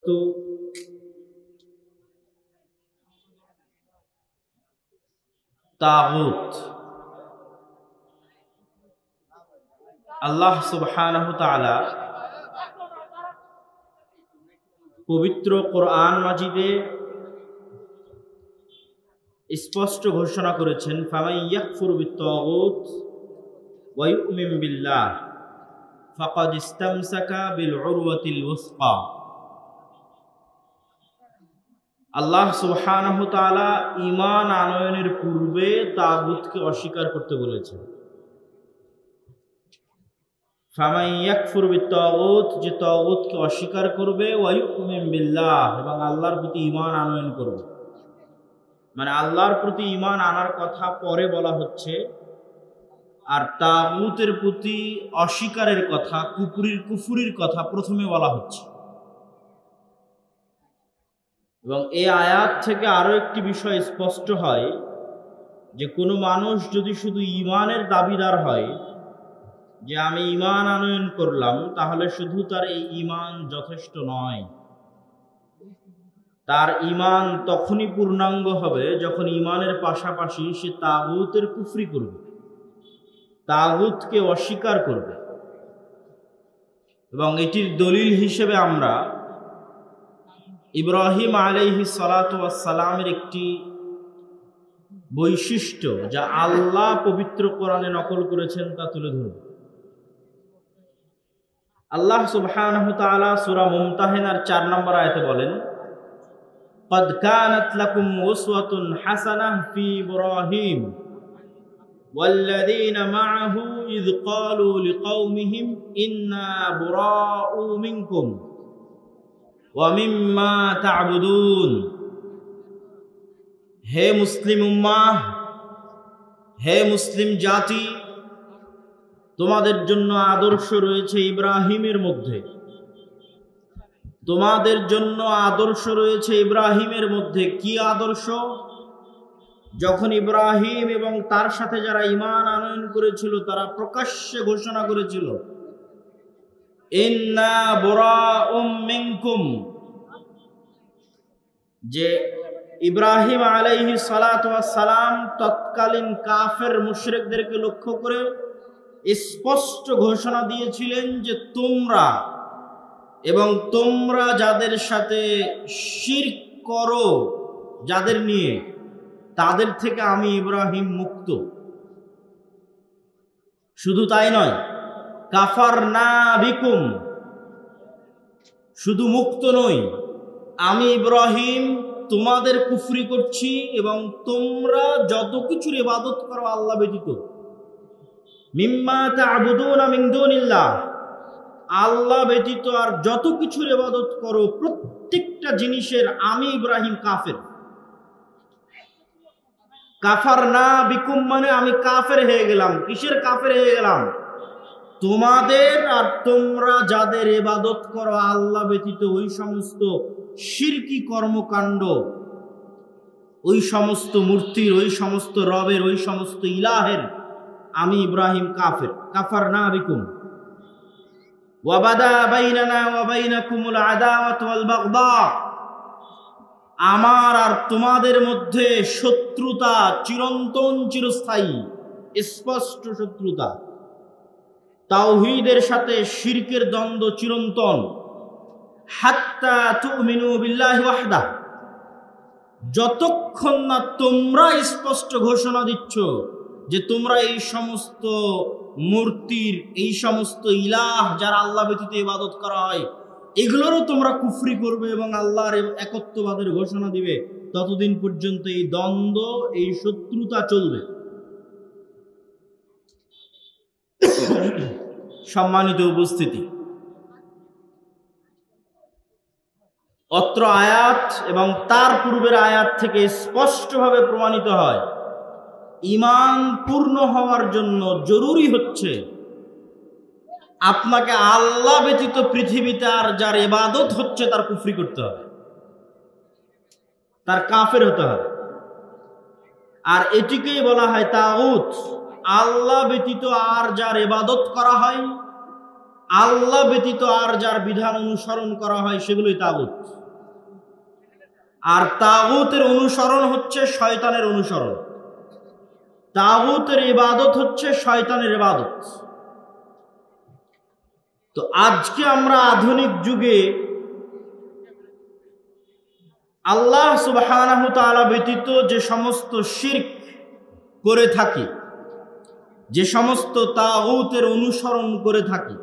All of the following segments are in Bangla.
তো তাগুত আল্লাহ সুবহানাহু তাআলা পবিত্র কোরআন মাজিদে স্পষ্ট ঘোষণা করেছেন, ফামান ইয়াকফুর বিত-তাগুত ওয়া ইউমিন বিল্লাহ ফাকাদ ইসতামসাকা বিল উরওয়াতিল ওয়াসকা। আল্লাহ সুবহানাহু তাআলা ঈমান আনয়নের পূর্বে তাগুতকে অস্বীকার করতে বলেছেন। ফামান ইয়াকফুর বিত-তাগুত, যে তাগুতকে অস্বীকার করবে, ওয়া ইউমিন বিল্লাহ, এবং আল্লাহর প্রতি ঈমান আনয়ন করবে। মানে আল্লাহর প্রতি ঈমান আনার কথা পরে বলা হচ্ছে, আর তাগুতের প্রতি অস্বীকারের কথা, কুফরির কথা প্রথমে বলা হচ্ছে। এবং এই আয়াত থেকে আরো একটি বিষয় স্পষ্ট হয় যে কোনো মানুষ যদি শুধু ঈমানের দাবিদার হয়, যে আমি ঈমান আনয়ন করলাম, তাহলে শুধু তার এই ঈমান যথেষ্ট নয়। তার ঈমান তখনই পূর্ণাঙ্গ হবে যখন ঈমানের পাশাপাশি সে তাগুতের কুফরি করবে, তাগুতকে অস্বীকার করবে। এবং এটির দলিল হিসেবে আমরা ইব্রাহিম আলাইহিস সালাতু ওয়াস সালামের একটি বৈশিষ্ট্য যা আল্লাহ পবিত্র কোরআনে নকল করেছেন তা তুলে ধরব। আল্লাহ সুবহানাহু তাআলা সূরা মুমতাহিনার 4 নম্বর আয়াতে বলেন, قد كانت لكم أسوة حسنة في إبراهيم والذين معه إذ قالوا لقومهم إنا براء منكم ومما تعبدون। হে মুসলিম উম্মাহ, হে মুসলিম জাতি, তোমাদের জন্য আদর্শ রয়েছে ইব্রাহিমের মধ্যে, তোমাদের জন্য আদর্শ রয়েছে ইব্রাহিমের মধ্যে। কি আদর্শ? যখন ইব্রাহিম এবং তার সাথে যারা ঈমান আনয়ন করেছিল তারা প্রকাশ্যে ঘোষণা করেছিল, ইন্না বুরাউম মিনকুম, যে ইব্রাহিম আলাইহিস সালাতু ওয়াস সালাম তৎকালীন কাফের মুশরিকদেরকে লক্ষ্য করে স্পষ্ট ঘোষণা দিয়েছিলেন যে তোমরা এবং তোমরা যাদের সাথে শিরক করো, যাদের নিয়ে, তাদের থেকে আমি ইব্রাহিম মুক্ত। শুধু তাই নয়, কাফারনা বিকুম, শুধু মুক্ত নই, আমি ইব্রাহিম তোমাদের কুফরি করছি এবং তোমরা যত কিছুর ইবাদত করো আল্লাহ ব্যতীত, মিম্মা তা'বুদুনা মিন দুনিল্লাহ, আল্লাহ ব্যতীত আর যত কিছুর ইবাদত করো প্রত্যেকটা জিনিসের আমি ইব্রাহিম কাফের। কাফারনা বিকুম মানে আমি কাফের হয়ে গেলাম। কিসের কাফের হয়ে গেলাম? তোমাদের আর তোমরা যাদের ইবাদত করো আল্লাহ ব্যতীত ওই সমস্ত শিরকি কর্মকাণ্ড, ওই সমস্ত মূর্তির, ওই সমস্ত রবের, ওই সমস্ত ইলাহের আমি ইব্রাহিম কাফের। কাফারনা বিকুম ওয়াবাদা বাইনানা ওয়া বাইনাকুমুল আদাওয়াতু ওয়াল বাগদা, আমার আর তোমাদের মধ্যে শত্রুতা চিরন্তন, চিরস্থায়ী, স্পষ্ট শত্রুতা। তাওহীদের সাথে শিরকের দ্বন্দ্ব চিরন্তন। হাত্তা তুমিনু বিল্লাহি ওয়াহদা, যতক্ষণ না তোমরা স্পষ্ট ঘোষণা দিচ্ছ যে তোমরা এই সমস্ত মূর্তির, এই সমস্ত ইলাহ যারা আল্লাহ ব্যতীত ইবাদত করা হয় এগুলোরও তোমরা কুফরি করবে এবং আল্লাহর একত্ববাদের ঘোষণা দিবে, ততদিন পর্যন্ত এই দ্বন্দ্ব, এই শত্রুতা চলবে। সম্মানিত উপস্থিতি, অত্র আয়াত এবং তার পূর্বের আয়াত থেকে স্পষ্টভাবে প্রমাণিত হয় ঈমান পূর্ণ হওয়ার জন্য জরুরি হচ্ছে আপনাকে আল্লাহ ব্যতীত পৃথিবীতে আর যার ইবাদত হচ্ছে তার কুফরি করতে হবে, তার কাফের হতে হবে। আর এটিকেই বলা হয় তাগুত। আল্লাহ ব্যতীত আর যার ইবাদত করা হয়, আল্লাহ ব্যতীত আর যার বিধান অনুসরণ করা হয়, সেগুলোই তাগুত। আর তাগুতের অনুসরণ হচ্ছে শয়তানের অনুসরণ। তাগুতের ইবাদত হচ্ছে শয়তানের ইবাদত। তো আজকে আমরা আধুনিক যুগে আল্লাহ সুবহানাহু তাআলা ব্যতীত যে সমস্ত শিরক করে থাকি, যে সমস্ত তাগুতের অনুসরণ করে থাকি,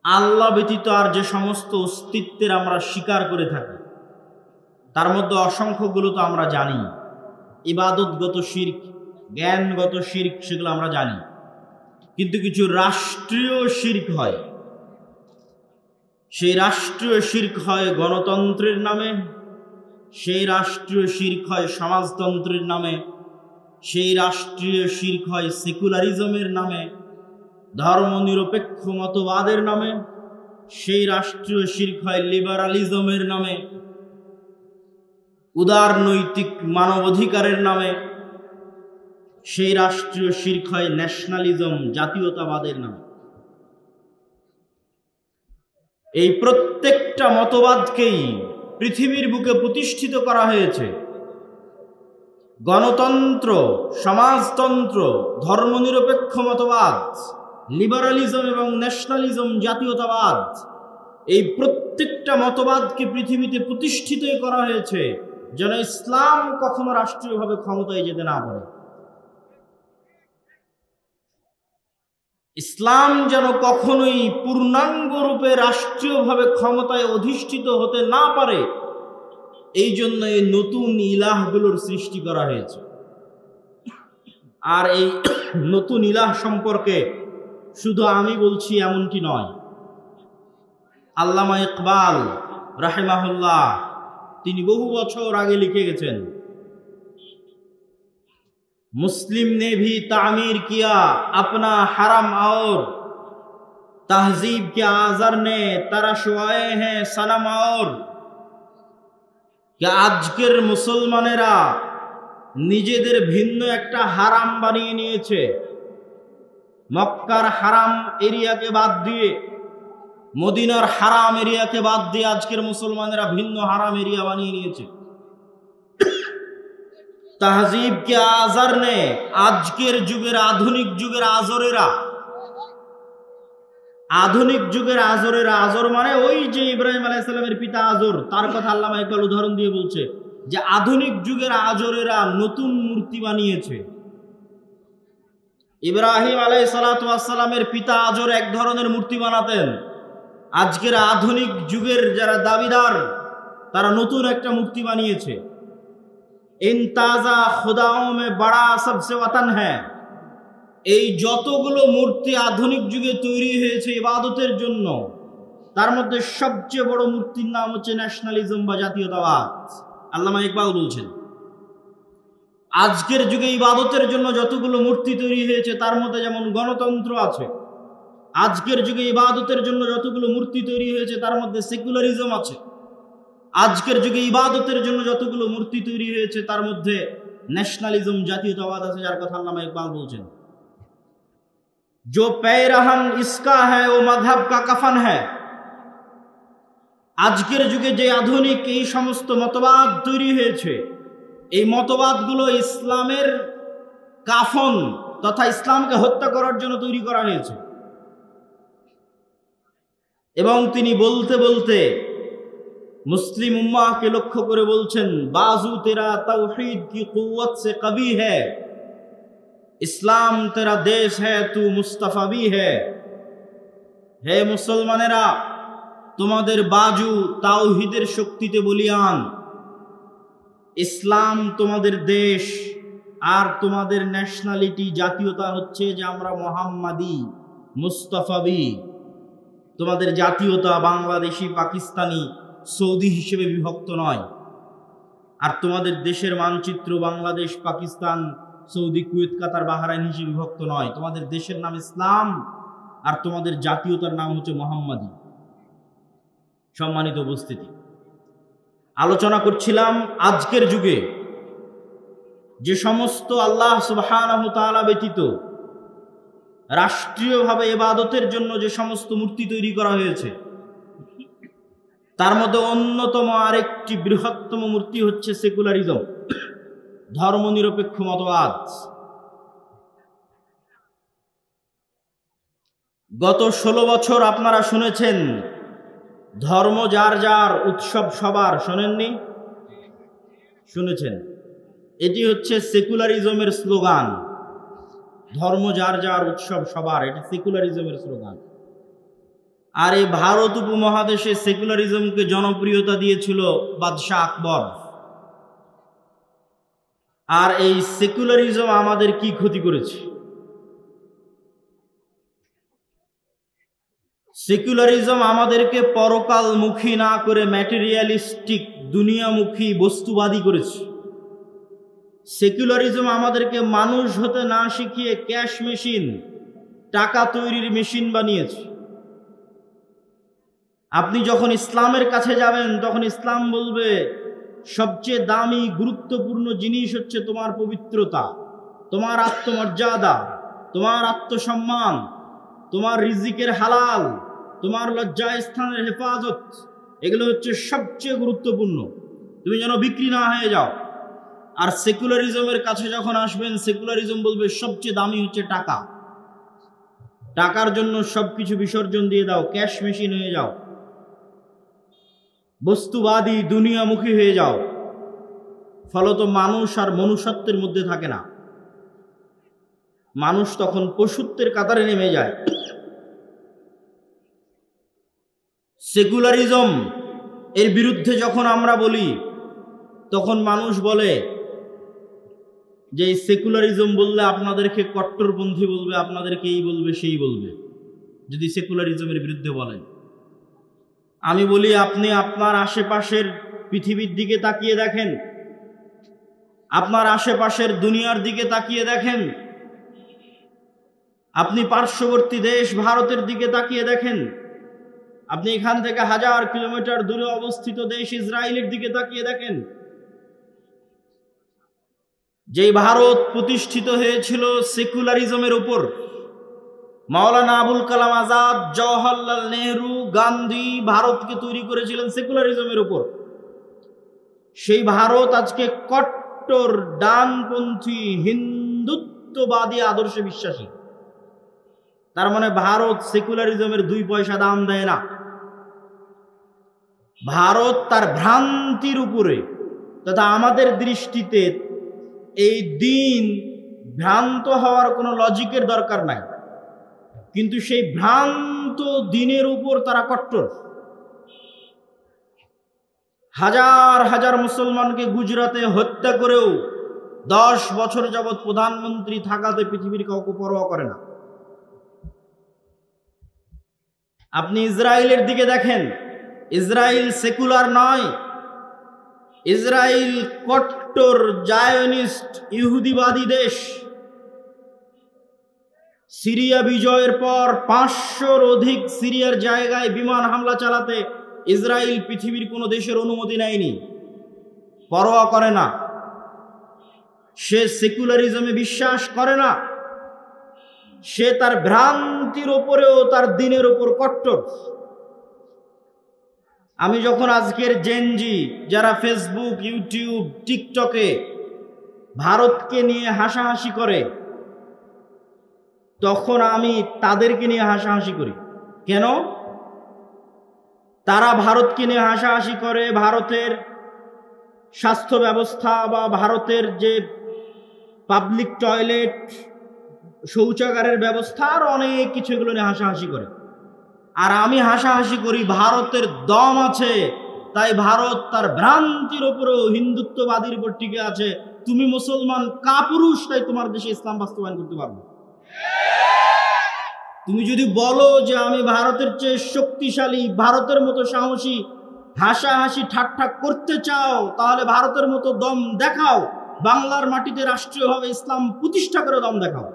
আল্লাহ ব্যতীত আর যে সমস্ত অস্তিত্বের আমরা স্বীকার করে থাকি, তার মধ্যে অসংখ্যগুলো তো আমরা জানি। ইবাদতগত শিরক, জ্ঞানগত শিরক, সেগুলো আমরা জানি। কিন্তু কিছু রাষ্ট্রীয় শিরক হয়। সেই রাষ্ট্রীয় শিরক হয় গণতন্ত্রের নামে, সেই রাষ্ট্রীয় শিরক হয় সমাজতন্ত্রের নামে, সেই রাষ্ট্রীয় শিরক হয় সেকুলারিজমের নামে, ধর্মনিরপেক্ষ মতবাদের নামে, সেই রাষ্ট্রীয় শিরক হয় লিবারালিজমের নামে, উদারনৈতিক মানবাধিকারের নামে, সেই রাষ্ট্রীয় শিরক হয় ন্যাশনালিজম, জাতীয়তাবাদের নামে। এই প্রত্যেকটা মতবাদকেই পৃথিবীর বুকে প্রতিষ্ঠিত করা হয়েছে। গণতন্ত্র, সমাজতন্ত্র, ধর্মনিরপেক্ষ মতবাদ, লিবারালিজম এবং ন্যাশনালিজম, জাতীয়তাবাদ, এই প্রত্যেকটা মতবাদকে পৃথিবীতে প্রতিষ্ঠিত করা হয়েছে যেন ইসলাম কখনো রাষ্ট্রীয়ভাবে ক্ষমতায় যেতে না পারে। ইসলাম যেন কখনোই পূর্ণাঙ্গ রূপে রাষ্ট্রীয়ভাবে ক্ষমতায় অধিষ্ঠিত হতে না পারে, এই জন্য এই নতুন ইলাহগুলোর সৃষ্টি করা হয়েছে। আর এই নতুন ইলাহ সম্পর্কে শুধু আমি বলছি এমনটি নয়। আল্লামা ইকবাল রাহিমাহুল্লাহ তিনি বহু বছর আগে লিখে গেছেন, मुस्लिम ने भी तामीर किया अपना हरम और तहजीब के आज़र ने तरशवाए हैं सनम और আজকের মুসলমানেরা নিজেদের ভিন্ন একটা হারাম বানিয়ে নিয়েছে। মক্কার হারাম এরিয়াকে বাদ দিয়ে, মদিনার হারাম এরিয়াকে বাদ দিয়ে আজকের মুসলমানেরা ভিন্ন হারাম এরিয়া বানিয়ে নিয়েছে। তাহজিব কে আজর নে, আজকের যুগের আধুনিক যুগের আজরেরা, আধুনিক যুগের আজরেরা, আজর মানে ওই যে ইব্রাহিম আলাইহিস সালামের পিতা আজর, তার কথা আল্লামা ইকবাল উদাহরণ দিয়ে বলছে যে আধুনিক যুগের আজরেরা নতুন মূর্তি বানিয়েছে। ইব্রাহিম আলাইহিস সালাতু ওয়াস সালামের পিতা আজর এক ধরনের মূর্তি বানাতেন, আজকের আধুনিক যুগের যারা দাবিদার তারা নতুন একটা মূর্তি বানিয়েছে। इन ताजा खुदाओं में बड़ा सबसे वतन है, এই যতগুলো মূর্তি আধুনিক যুগে তৈরি হয়েছে ইবাদতের জন্য, তার মধ্যে সবচেয়ে বড় মূর্তির নাম হচ্ছে ন্যাশনালিজম বা জাতীয়তাবাদ। আল্লামা ইকবাল বলছেন আজকের যুগে ইবাদতের জন্য যতগুলো মূর্তি তৈরি হয়েছে তার মধ্যে যেমন গণতন্ত্র আছে, আজকের যুগে ইবাদতের জন্য যতগুলো মূর্তি তৈরি হয়েছে তার মধ্যে সেকুলারিজম আছে, আজকের যুগে ইবাদতের জন্য যতগুলো মূর্তি তৈরি হয়েছে তার মধ্যে ন্যাশনালিজম, জাতীয়তাবাদ আছে, যার কথা আল্লামা ইকবাল বলছেন। जो पैरहन इसका है वो मजहब का कफन है, আজকের যুগে যে আধুনিক এই সমস্ত মতবাদ তৈরি হয়েছে, এই মতবাদগুলো ইসলামের কাফন তথা ইসলামকে হত্যা করার জন্য তৈরি করা হয়েছে। এবং তিনি বলতে বলতে মুসলিম উম্মাহকে লক্ষ্য করে বলছেন, বাজু তেরা তাওহীদ কি কুওয়াত সে কবি है, ইসলাম তেরা দেশ है তু মুস্তাফা भी है। হে মুসলমানেরা, তোমাদের বাজু তাওহীদের শক্তিতে বলিয়ান, ইসলাম তোমাদের দেশ, আর তোমাদের ন্যাশনালিটি, জাতীয়তা হচ্ছে যে আমরা মোহাম্মদী, মুস্তাফাবি। তোমাদের জাতীয়তা বাংলাদেশি, পাকিস্তানি, সৌদি হিসেবে বিভক্ত নয়। আর তোমাদের দেশের মানচিত্র বাংলাদেশ, পাকিস্তান, সৌদি, কুয়েত, কাতার, বাহরাইন হিসেবে বিভক্ত নয়। তোমাদের দেশের নাম ইসলাম আর তোমাদের জাতীয়তার নাম হচ্ছে মোহাম্মদী। সম্মানিত উপস্থিতি, আলোচনা করছিলাম আজকের যুগে যে সমস্ত আল্লাহ সুবহানাহু তাআলা ব্যতীত রাষ্ট্রীয়ভাবে ইবাদতের জন্য যে সমস্ত মূর্তি তৈরি করা হয়েছে, তার মধ্যে অন্যতম আরেকটি বৃহত্তম মূর্তি হচ্ছে সেকুলারিজম, ধর্মনিরপেক্ষ মতবাদ। গত 16 বছর আপনারা শুনেছেন ধর্ম যার যার, উৎসব সবার, শোনেননি? শুনেছেন। এটি হচ্ছে সেকুলারিজমের স্লোগান, ধর্ম যার যার, উৎসব সবার, এটি সেকুলারিজমের স্লোগান। আর এই ভারত উপমহাদেশে সেকুলারিজমকে জনপ্রিয়তা দিয়েছিল বাদশাহ আকবর। আর এই সেকুলারিজম আমাদের কি ক্ষতি করেছে? সেকুলারিজম আমাদেরকে পরকালমুখী না করে ম্যাটেরিয়ালিস্টিক, দুনিয়ামুখী, বস্তুবাদী করেছে। সেকুলারিজম আমাদেরকে মানুষ হতে না শিখিয়ে ক্যাশ মেশিন, টাকা তৈরির মেশিন বানিয়েছে। আপনি যখন ইসলামের কাছে যাবেন তখন ইসলাম বলবে সবচেয়ে দামি গুরুত্বপূর্ণ জিনিস হচ্ছে তোমার পবিত্রতা, তোমার আত্মমর্যাদা, তোমার আত্মসম্মান, তোমার রিজিকের হালাল, তোমার লজ্জাস্থানের হেফাজত, এগুলো হচ্ছে সবচেয়ে গুরুত্বপূর্ণ, তুমি যেন বিক্রি না হয়ে যাও। আর সেকুলারিজমের কাছে যখন আসবেন, সেকুলারিজম বলবে সবচেয়ে দামি হচ্ছে টাকা, টাকার জন্য সবকিছু বিসর্জন দিয়ে দাও, ক্যাশ মেশিন হয়ে যাও, বস্তুবাদী, দুনিয়ামুখী হয়ে যাও। ফলত মানুষ আর মনুষ্যত্বের মধ্যে থাকে না, মানুষ তখন পশুত্বের কাতারে নেমে যায়। সেকুলারিজম এর বিরুদ্ধে যখন আমরা বলি তখন মানুষ বলে যে এই সেকুলারিজম বললে আপনাদেরকে কট্টরপন্থী বলবে, আপনাদেরকে এই বলবে সেই বলবে যদি সেকুলারিজমের বিরুদ্ধে বলেন। আমি বলি আপনি আপনার আশেপাশের পৃথিবীর দিকে তাকিয়ে দেখেন, আপনার আশেপাশের দুনিয়ার দিকে তাকিয়ে দেখেন, আপনি পার্শ্ববর্তী দেশ ভারতের দিকে তাকিয়ে দেখেন, আপনি এখান থেকে 1000 কিলোমিটার দূরে অবস্থিত দেশ ইসরায়েলের দিকে তাকিয়ে দেখেন। যেই ভারত প্রতিষ্ঠিত হয়েছিল সেকুলারিজমের উপর, মাওলানা আবুল কালাম আজাদ, জওহরলাল নেহরু, গান্ধী ভারতকে তৈরি করেছিলেন সেকুলারিজমের উপর। সেই ভারত আজকে কট্টর ডানপন্থী হিন্দুত্ববাদী আদর্শে বিশ্বাসী। তার মানে ভারত সেকুলারিজমের 2 পয়সা দাম দেয় না। ভারত তার ভ্রান্তির উপরে, তথা আমাদের দৃষ্টিতে এই দিন ভ্রান্ত হওয়ার কোনো লজিকের দরকার নাই, কিন্তু সেই ভ্রান্ত দিনের উপর তারা কট্টর। হাজার হাজার মুসলমানকে গুজরাটে হত্যা করেও 10 বছর যাবৎ প্রধানমন্ত্রী থাকাতে পৃথিবীর কাউকে পরোয়া করে না। আপনি ইসরায়েলের দিকে দেখেন, ইসরায়েল সেকুলার নয়, ইসরায়েল কট্টর জায়নিস্ট ইহুদিবাদী দেশ। সিরিয়া বিজয়ের পর 500-র অধিক সিরিয়ার জায়গায় বিমান হামলা চালাতে ইসরায়েল পৃথিবীর কোনো দেশের অনুমতি নেয়নি, পরোয়া করে না। সে সেকুলারিজমে বিশ্বাস করে না, সে তার ভ্রান্তির ওপরেও তার দিনের ওপর কট্টর। আমি যখন আজকের জেনজি যারা ফেসবুক, ইউটিউব, টিকটকে ভারতকে নিয়ে হাসাহাসি করে, তখন আমি তাদেরকে নিয়ে হাসাহাসি করি। কেন? তারা ভারতকে নিয়ে হাসাহাসি করে ভারতের স্বাস্থ্য ব্যবস্থা বা ভারতের যে পাবলিক টয়লেট, শৌচাগারের ব্যবস্থা আর অনেক কিছু, এগুলো নিয়ে হাসাহাসি করে। আর আমি হাসাহাসি করি ভারতের দম আছে, তাই ভারত তার ভ্রান্তির উপরেও হিন্দুত্ববাদীর উপর টিকে আছে। তুমি মুসলমান কাপুরুষ, তাই তোমার দেশে ইসলাম বাস্তবায়ন করতে পারবে। তুমি যদি বলো যে আমি ভারতের চেয়ে শক্তিশালী, ভারতের মতো সাহসী, হাসাহাসি ঠাট্টা করতে চাও, তাহলে ভারতের মতো দম দেখাও, বাংলার মাটিতে রাষ্ট্রীয়ভাবে ইসলাম প্রতিষ্ঠা করে দম দেখাও।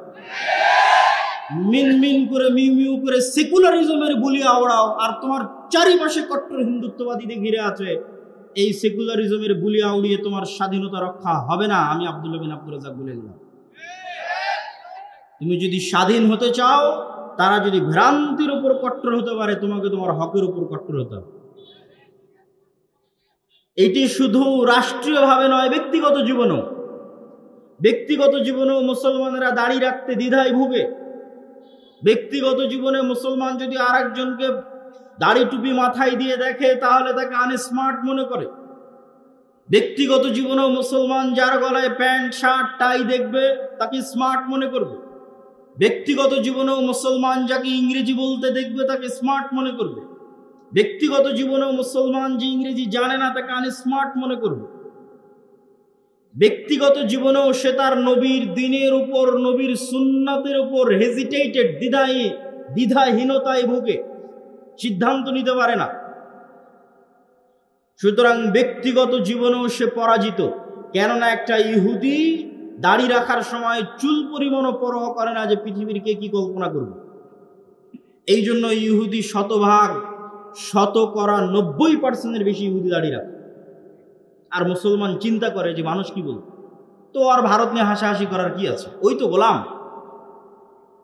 মিনমিন করে মিউ মিউ করে সেকুলারিজমের বুলি আওড়াও, আর তোমার চারিপাশে কট্টর হিন্দুত্ববাদীদের ঘিরে আছে। এই সেকুলারিজমের বুলি আউড়িয়ে তোমার স্বাধীনতা রক্ষা হবে না। আমি আব্দুল্লাহ বিন আব্দুর রাজ্জাক বলে দিলাম, তুমি যদি স্বাধীন হতে চাও, তারা যদি ভ্রান্তির উপর কট্টর হতে পারে, তোমাকে তোমার হকের উপর কট্টর হতে হবে। এটি শুধু রাষ্ট্রীয়ভাবে নয়, ব্যক্তিগত জীবনেও মুসলমানেরা দাড়ি রাখতে দ্বিধায় ভুগে। ব্যক্তিগত জীবনে মুসলমান যদি আর একজনকে দাড়ি টুপি মাথায় দিয়ে দেখে তাহলে তাকে আনস্মার্ট মনে করে। ব্যক্তিগত জীবনেও মুসলমান যার গলায় প্যান্ট শার্ট টাই দেখবে তাকে স্মার্ট মনে করবে। ব্যক্তিগত জীবনেও মুসলমান যাকে ইংরেজি বলতে দেখবে তাকে স্মার্ট মনে করবে। ব্যক্তিগত জীবনেও মুসলমান যে ইংরেজি জানে না তাকে আনস্মার্ট মনে করবে। ব্যক্তিগত জীবনেও সে তার নবীর দ্বীনের উপর, নবীর সুন্নাতের উপর হেজিটেটেড, দ্বিধাহীনতায় ভুগে, সিদ্ধান্ত নিতে পারে না। সুতরাং ব্যক্তিগত জীবনেও সে পরাজিত। কেননা একটা ইহুদি দাড়ি রাখার সময় চুল পরিমাণও পরোয়া করে না যে পৃথিবীর কে কি কল্পনা করবে। এই জন্য ইহুদি শতকরা 90% বেশি ইহুদি দাড়ি রাখে। আর মুসলমান চিন্তা করে যে মানুষ কি বলবে, তো আর ভারত নিয়ে হাসাহাসি করার কি আছে, ওই তো গোলাম।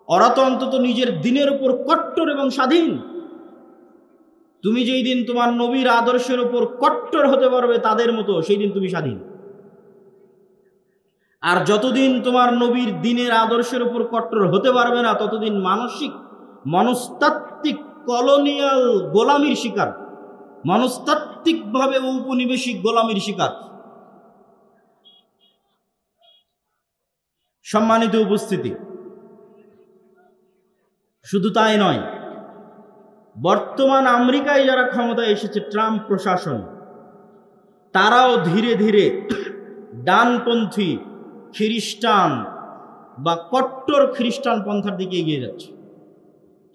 ওরা তো অন্তত নিজের দিনের উপর কট্টর এবং স্বাধীন। তুমি যেই দিন তোমার নবীর আদর্শের উপর কট্টর হতে পারবে তাদের মতো, সেই দিন তুমি স্বাধীন। আর যতদিন তোমার নবীর দ্বীনের আদর্শের উপর কট্টর হতে পারবে না, ততদিন মনস্তাত্ত্বিক কলোনিয়াল গোলামির শিকার, মনস্তাত্ত্বিকভাবে ঔপনিবেশিক গোলামির শিকার। সম্মানিত উপস্থিতি, শুধু তাই নয়, বর্তমান আমেরিকায় যারা ক্ষমতায় এসেছে, ট্রাম্প প্রশাসন, তারাও ধীরে ধীরে ডানপন্থী খ্রিস্টান বা কট্টর খ্রিস্টান পন্থার দিকে এগিয়ে যাচ্ছে।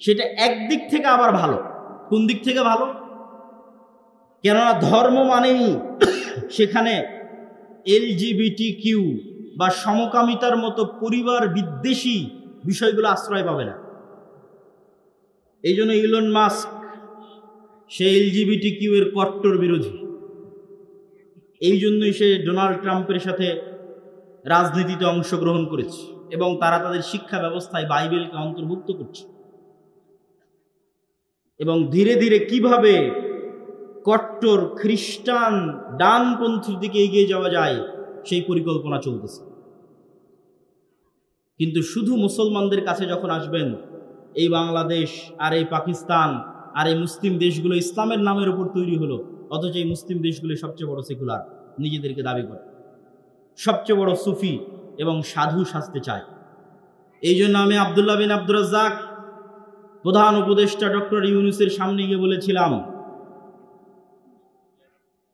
সেটা একদিক থেকে আবার ভালো। কোন দিক থেকে ভালো? কেননা ধর্ম মানেই সেখানে LGBTQ বা সমকামিতার মতো পরিবার বিদ্বেষী বিষয়গুলো আশ্রয় পাবে না। এই জন্য ইলন মাস্ক সে LGBTQ এর কট্টর বিরোধী। এই জন্যই সে ডোনাল্ড ট্রাম্পের সাথে রাজনীতিতে অংশগ্রহণ করেছে এবং তারা তাদের শিক্ষা ব্যবস্থায় বাইবেলকে অন্তর্ভুক্ত করছে। এবং ধীরে ধীরে কিভাবে কট্টর খ্রিস্টান ডানপন্থীর দিকে এগিয়ে যাওয়া যায় সেই পরিকল্পনা চলতেছে। কিন্তু শুধু মুসলমানদের কাছে যখন আসবেন, এই বাংলাদেশ আর এই পাকিস্তান আর এই মুসলিম দেশগুলো ইসলামের নামের উপর তৈরি হলো, অথচ এই মুসলিম দেশগুলো সবচেয়ে বড় সেকুলার নিজেদেরকে দাবি করে, সবচেয়ে বড় সুফি এবং সাধু সাজতে চায়। এই জন্য আমি আব্দুল্লাহ বিন আব্দুর রাজ্জাক, প্রধান উপদেষ্টা ডক্টর ইউনূসের সামনে গিয়ে বলেছিলাম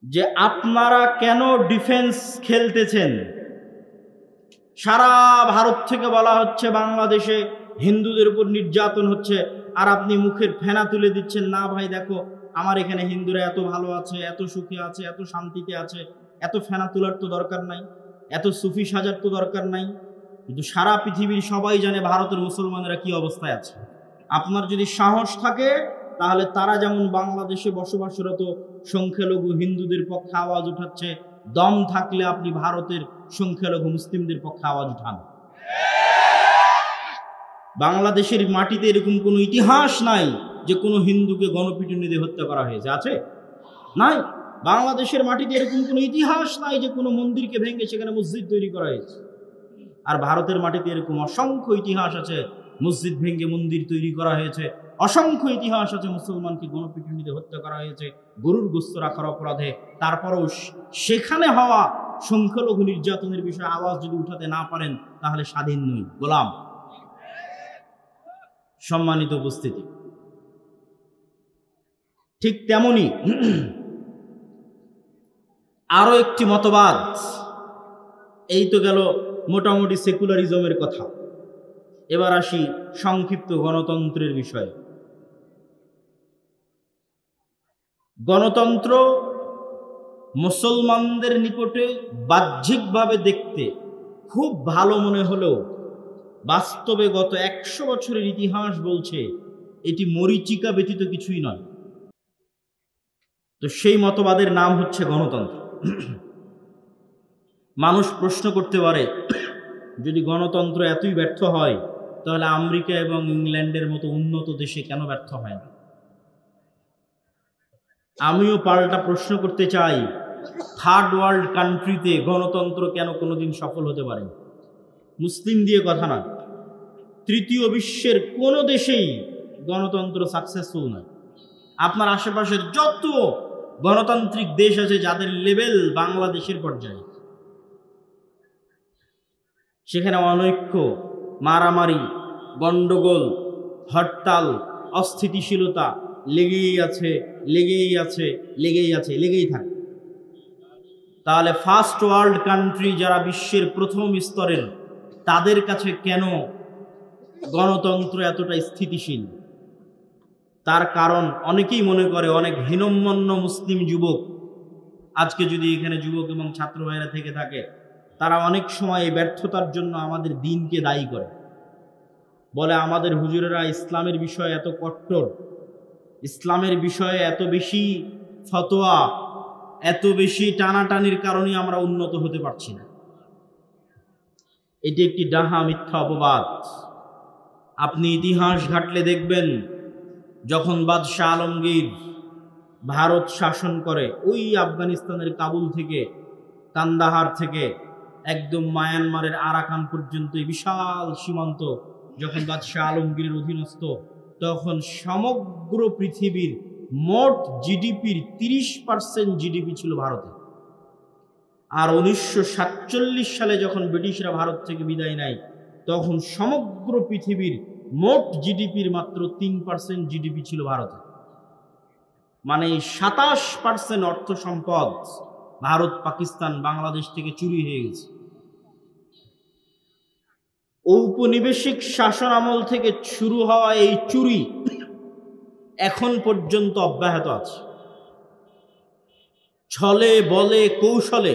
যে আপনারা কেন ডিফেন্স খেলতেছেন? সারা ভারত থেকে বলা হচ্ছে বাংলাদেশে হিন্দুদের উপর নির্যাতন হচ্ছে, আর আপনি মুখের ফেনা তুলে দিচ্ছেন, না ভাই দেখো আমার এখানে হিন্দুরা এত ভালো আছে, এত সুখে আছে, এত শান্তিতে আছে, এত ফেনা তোলার তো দরকার নাই, এত সুফি সাজার তো দরকার নাই। কিন্তু সারা পৃথিবীর সবাই জানে ভারতের মুসলমানেরা কি অবস্থায় আছে। আপনার যদি সাহস থাকে তাহলে তারা যেমন বাংলাদেশে বসবাসরত সংখ্যালঘু হিন্দুদের পক্ষে আওয়াজ উঠাচ্ছে, দম থাকলে আপনি ভারতের সংখ্যালঘু মুসলিমদের পক্ষে আওয়াজ উঠান। বাংলাদেশের মাটিতে এরকম কোনো ইতিহাস নাই যে কোনো হিন্দুকে গণপিটুনি দিয়ে হত্যা করা হয়েছে, আছে? নাই। বাংলাদেশের মাটিতে এরকম কোনো ইতিহাস নাই যে কোনো মন্দিরকে ভেঙে সেখানে মসজিদ তৈরি করা হয়েছে। আর ভারতের মাটিতে এরকম অসংখ্য ইতিহাস আছে, মসজিদ ভেঙে মন্দির তৈরি করা হয়েছে। অসংখ্য ইতিহাস আছে মুসলমানকে গণপিটুনিতে হত্যা করা হয়েছে গরুর গোস্ত রাখার অপরাধে। তারপরেও সেখানে হওয়া সংখ্যালঘু নির্যাতনের বিষয়ে আওয়াজ যদি উঠাতে না পারেন তাহলে স্বাধীন নই, গোলাম। সম্মানিত উপস্থিতি, ঠিক তেমনি আরো একটি মতবাদ, এই তো গেল মোটামুটি সেকুলারিজমের কথা। এবার আসি সংক্ষিপ্ত গণতন্ত্রের বিষয়ে। গণতন্ত্র মুসলমানদের নিকটে বাহ্যিকভাবে দেখতে খুব ভালো মনে হলেও বাস্তবে গত 100 বছরের ইতিহাস বলছে এটি মরীচিকা ব্যতীত কিছুই নয়। তো সেই মতবাদের নাম হচ্ছে গণতন্ত্র। মানুষ প্রশ্ন করতে পারে, যদি গণতন্ত্র এতই ব্যর্থ হয় তাহলে আমেরিকা এবং ইংল্যান্ডের মতো উন্নত দেশে কেন ব্যর্থ হয় না? আমিও পাল্টা প্রশ্ন করতে চাই, থার্ড ওয়ার্ল্ড কান্ট্রিতে গণতন্ত্র কেন কোনোদিন সফল হতে পারে? মুসলিম দিয়ে কথা না, তৃতীয় বিশ্বের কোনো দেশেই গণতন্ত্র সাকসেসফুল নয়। আপনার আশেপাশের যত গণতান্ত্রিক দেশ আছে যাদের লেভেল বাংলাদেশের পর্যায়ে, সেখানে অনৈক্য, মারামারি, গন্ডগোল, হরতাল, অস্থিতিশীলতা লেগেই আছে, লেগেই আছে, লেগেই আছে, লেগেই থাকে। তাহলে ফার্স্ট ওয়ার্ল্ড কান্ট্রি যারা বিশ্বের প্রথম স্তরের, তাদের কাছে কেন গণতন্ত্র এতটা স্থিতিশীল? তার কারণ অনেকেই মনে করে, অনেক হীনম্মন্য মুসলিম যুবক, আজকে যদি এখানে যুবক এবং ছাত্র ভাইরা থেকে থাকে, তারা অনেক সময় এই ব্যর্থতার জন্য আমাদের দিনকে দায়ী করে। বলে আমাদের হুজুরেরা ইসলামের বিষয়ে এত কট্টর, ইসলামের বিষয়ে এত বেশি ফতোয়া, এত বেশি টানাটানির কারণে আমরা উন্নত হতে পারছি না। এটি একটি ডাহা মিথ্যা অপবাদ। আপনি ইতিহাস ঘাটলে দেখবেন, যখন বাদশাহ আলমগীর ভারত শাসন করে, ওই আফগানিস্তানের কাবুল থেকে, কান্দাহার থেকে একদম মায়ানমারের আরাকান পর্যন্ত এই বিশাল সীমান্ত যখন বাদশাহ আলমগীরের অধীনস্থ, তখন সমগ্র পৃথিবীর মোট জিডিপির 30% জিডিপি ছিল ভারতে। আর 1947 সালে যখন ব্রিটিশরা ভারত থেকে বিদায় নেয়, তখন সমগ্র পৃথিবীর মোট জিডিপির মাত্র 3% জিডিপি ছিল ভারতে। মানে 27% অর্থ সম্পদ ভারত, পাকিস্তান, বাংলাদেশ থেকে চুরি হয়ে গেছে। ঔপনিবেশিক শাসন আমল থেকে শুরু হওয়া এই চুরি এখন পর্যন্ত অব্যাহত আছে। ছলে বলে কৌশলে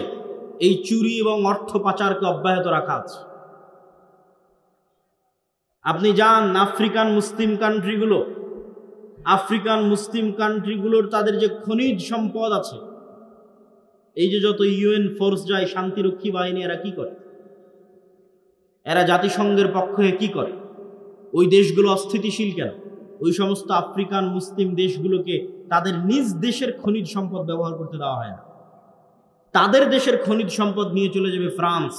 এই চুরি এবং অর্থ পাচারকে অব্যাহত রাখা আছে। আপনি যান আফ্রিকান মুসলিম কান্ট্রিগুলোর তাদের যে খনিজ সম্পদ আছে, এই যে যত ইউএন ফোর্স যায়, শান্তিরক্ষী বাহিনী, এরা কি করে? এরা জাতিসংঘের পক্ষে কি করে? ওই দেশগুলো অস্থিতিশীল কেন? ওই সমস্ত আফ্রিকান মুসলিম দেশগুলোকে তাদের নিজ দেশের খনিজ সম্পদ ব্যবহার করতে দেওয়া হয় না। তাদের দেশের খনিজ সম্পদ নিয়ে চলে যাবে ফ্রান্স,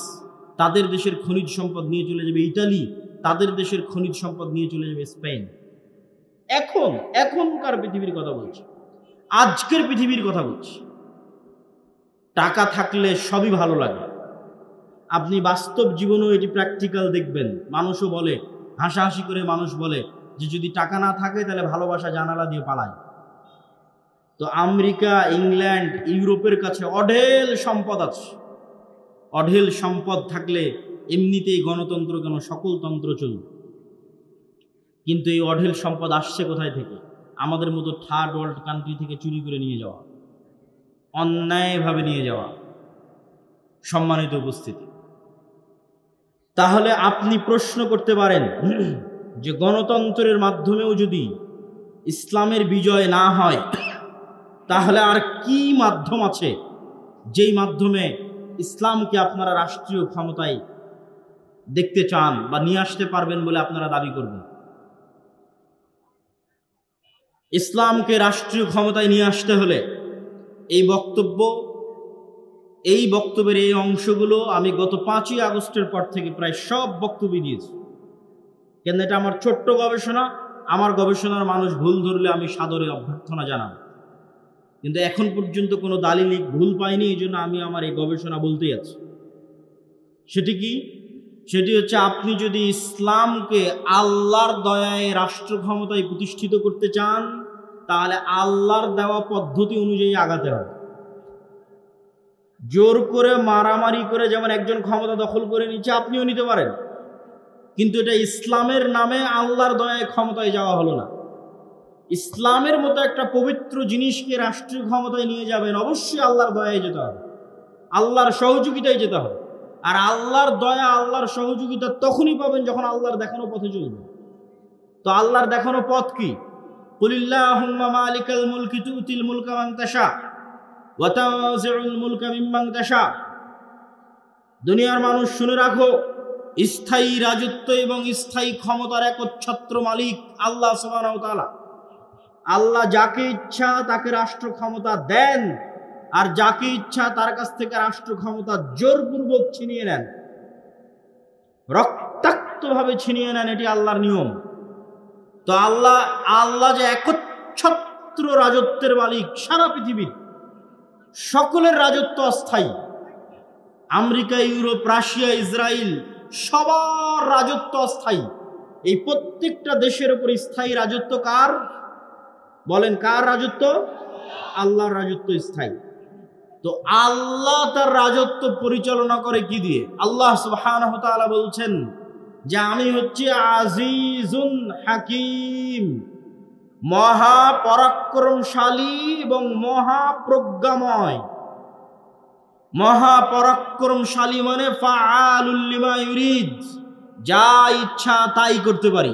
তাদের দেশের খনিজ সম্পদ নিয়ে চলে যাবে ইটালি, তাদের দেশের খনিজ সম্পদ নিয়ে চলে যাবে স্পেন। এখনকার পৃথিবীর কথা বলছি, আজকের পৃথিবীর কথা বলছি। টাকা থাকলে সবই ভালো লাগে। আপনি বাস্তব জীবনেও এটি প্র্যাকটিক্যাল দেখবেন। মানুষও বলে, হাসাহাসি করে মানুষ বলে যে যদি টাকা না থাকে তাহলে ভালোবাসা জানালা দিয়ে পালায়। তো আমেরিকা, ইংল্যান্ড, ইউরোপের কাছে অঢেল সম্পদ আছে। অঢেল সম্পদ থাকলে এমনিতেই গণতন্ত্র কেন, সকল তন্ত্র চলবে। কিন্তু এই অঢেল সম্পদ আসছে কোথায় থেকে? আমাদের মতো থার্ড ওয়ার্ল্ড কান্ট্রি থেকে চুরি করে নিয়ে যাওয়া, অন্যায়ভাবে নিয়ে যাওয়া। সম্মানিত উপস্থিতি, তাহলে আপনি প্রশ্ন করতে পারেন যে গণতন্ত্রের মাধ্যমেও যদি ইসলামের বিজয় না হয়, তাহলে আর কি মাধ্যম আছে যেই মাধ্যমে ইসলামকে আপনারা রাষ্ট্রীয় ক্ষমতায় দেখতে চান বা নিয়ে আসতে পারবেন বলে আপনারা দাবি করবেন? ইসলামকে রাষ্ট্রীয় ক্ষমতায় নিয়ে আসতে হলে এই বক্তব্যের এই অংশগুলো আমি গত 5ই আগস্টের পর থেকে প্রায় সব বক্তব্য দিয়েছি। কেন, এটা আমার ছোট্ট গবেষণা। আমার গবেষণার মানুষ ভুল ধরলে আমি সাদরে অভ্যর্থনা জানাব, কিন্তু এখন পর্যন্ত কোনো দালিলিক ভুল পাইনি। এই জন্য আমি আমার এই গবেষণা বলতে যাচ্ছি। সেটি কি? সেটি হচ্ছে, আপনি যদি ইসলামকে আল্লাহর দয়ায় রাষ্ট্র ক্ষমতায় প্রতিষ্ঠিত করতে চান, তাহলে আল্লাহর দেওয়া পদ্ধতি অনুযায়ী আগাতে হবে। জোর করে, মারামারি করে যেমন একজন ক্ষমতা দখল করে নিচ্ছে, আপনিও নিতে পারেন, কিন্তু এটা ইসলামের নামে আল্লাহর দয়ায় ক্ষমতায় যাওয়া হলো না। ইসলামের মতো একটা পবিত্র জিনিসকে রাষ্ট্রীয় ক্ষমতায় নিয়ে যাবেন, অবশ্যই আল্লাহর দয়ায় যেতে হবে, আল্লাহর সহযোগিতায় যেতে হবে। আর আল্লাহর দয়া, আল্লাহর সহযোগিতা তখনই পাবেন যখন আল্লাহর দেখানো পথে চলবেন। তো আল্লাহর দেখানো পথ কি? কুলিল্লাহুম্মা মালিকাল মুলকি তুতিল মুলকা মান তাশা ওয়া তানজিউল মুলকা মিম্মান তাশা। দুনিয়ার মানুষ শুনে রাখো, স্থায়ী রাজত্ব এবং স্থায়ী ক্ষমতার একচ্ছত্র মালিক আল্লাহ সুবহানাহু ওয়া তাআলা। আল্লাহ যাকে ইচ্ছা তাকে রাষ্ট্র ক্ষমতা দেন, আর যাকে ইচ্ছা তার কাছ থেকে রাষ্ট্র ক্ষমতা জোরপূর্বক ছিনিয়ে নেন, রক্তাক্তভাবে ছিনিয়ে নেন। এটি আল্লাহর নিয়ম। তো আল্লাহ যে একচ্ছত্র রাজত্বের মালিক, সারা পৃথিবীর সকলের রাজত্ব অস্থায়ী। আমেরিকা, ইউরোপ, রাশিয়া, ইসরায়েল সবার রাজত্ব অস্থায়ী। এই প্রত্যেকটা দেশের উপর স্থায়ী রাজত্ব কার? বলেন, কার রাজত্ব? আল্লাহর রাজত্ব স্থায়ী। তো আল্লাহ তার রাজত্ব পরিচালনা করে কি দিয়ে? আল্লাহ সুবহানাহু ওয়া তাআলা বলছেন যে আমি হচ্ছে আজিজুন হাকিম, মহা পরাক্রমশালী এবং মহাপ্রজ্ঞাময়। মহাপরাক্রমশালী মানে ফাআলুল লিমা ইউরিদ, যা ইচ্ছা তাই করতে পারি।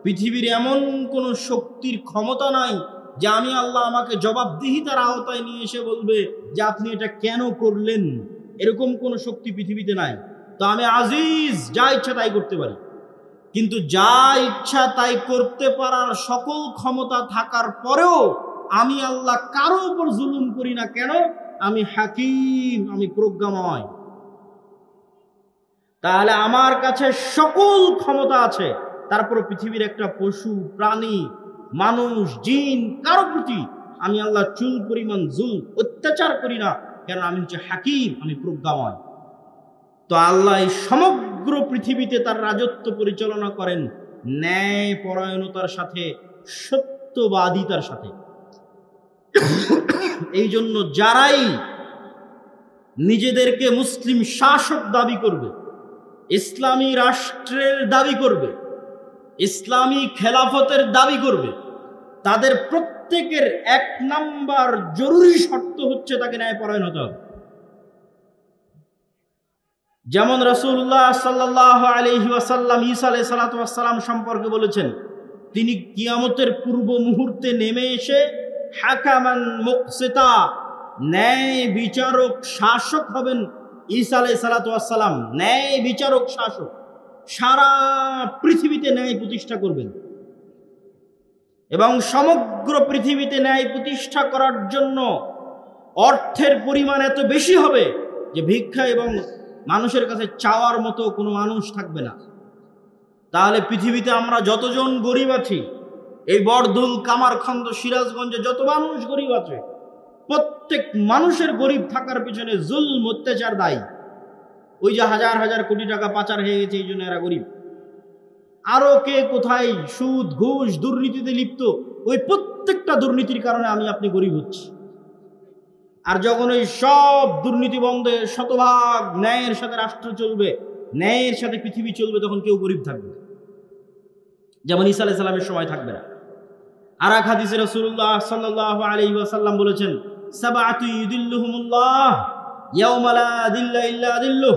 পৃথিবীর এমন কোন শক্তির ক্ষমতা নাই যে আমি আল্লাহ আমাকে জবাবদিহিতার আওতায় নিয়ে এসে বলবে যে আপনি এটা কেন করলেন। এরকম কোন শক্তি পৃথিবীতে নাই। তো আমি আজিজ, যা ইচ্ছা তাই করতে পারি। কিন্তু যা ইচ্ছা তাই করতে পারার সকল ক্ষমতা থাকার পরেও আমি আল্লাহ কারো উপর জুলুম করি না। কেন? আমি হাকিম, আমি প্রজ্ঞাময়। তাহলে আমার কাছে সকল ক্ষমতা আছে, তারপর পৃথিবীর একটা পশু, প্রাণী, মানুষ, জিন কারো প্রতি আমি আল্লাহ চুল পরিমাণ অত্যাচার করি না। কেন? আমি হচ্ছে হাকিম, আমি প্রজ্ঞাময়। তো আল্লাহ এই সমগ্র পৃথিবীতে তার রাজত্ব পরিচালনা করেন ন্যায় পরায়ণতার সাথে, সত্যবাদিতার সাথে। এই জন্য যারাই নিজেদেরকে মুসলিম শাসক দাবি করবে, ইসলামী রাষ্ট্রের দাবি করবে, ইসলামী খেলাফতের দাবি করবে, তাদের প্রত্যেকের এক নাম্বার জরুরি শর্ত হচ্ছে তাকে ন্যায়পরায়ণ হতে হবে। যেমন রাসূলুল্লাহ সাল্লাল্লাহু আলাইহি ওয়াসাল্লাম ঈসা আলাইহিস সালাতু ওয়াস সালাম সম্পর্কে বলেছেন, তিনি কিয়ামতের পূর্ব মুহূর্তে নেমে এসে হাকামান মুকসিতা, ন্যায় বিচারক শাসক হবেন। ঈসা আলাইহিস সালাতু ওয়াস সালাম ন্যায় বিচারক শাসক, সারা পৃথিবীতে ন্যায় প্রতিষ্ঠা করবেন। এবং সমগ্র পৃথিবীতে ন্যায় প্রতিষ্ঠা করার জন্য অর্থের পরিমাণ এত বেশি হবে যে ভিক্ষা এবং মানুষের কাছে চাওয়ার মতো কোনো মানুষ থাকবে না। তাহলে পৃথিবীতে আমরা যতজন গরিব আছি, এই বরদুল, কামারখন্দ, সিরাজগঞ্জে যত মানুষ গরিব আছে, প্রত্যেক মানুষের গরিব থাকার পিছনে জুলম, অত্যাচার দায়ী। ওই যে হাজার হাজার কোটি টাকা পাচার হয়ে গেছে, এই জন্য এরা গরিব। আরো কে কোথায় সুদ, ঘুষ, দুর্নীতিতে লিপ্ত, ওই প্রত্যেকটা দুর্নীতির কারণে আমি আপনি গরিব হচ্ছি। আর যখন ওই সব দুর্নীতি বন্ধে শতভাগ ন্যায়ের সাথে রাষ্ট্র চলবে, ন্যায়ের সাথে পৃথিবী চলবে, তখন কেউ গরিব থাকবে না। যেমন ঈসা আলাইহিস সালামের সময় থাকবে না। আর এক হাদিসে রাসূলুল্লাহ সাল্লাল্লাহু আলাইহি ওয়াসাল্লাম বলেছেন, সাবআতু ইউদিল্লুহুমুল্লাহ ইয়াওমা লা দিল্লা ইল্লা দিল্লুহ,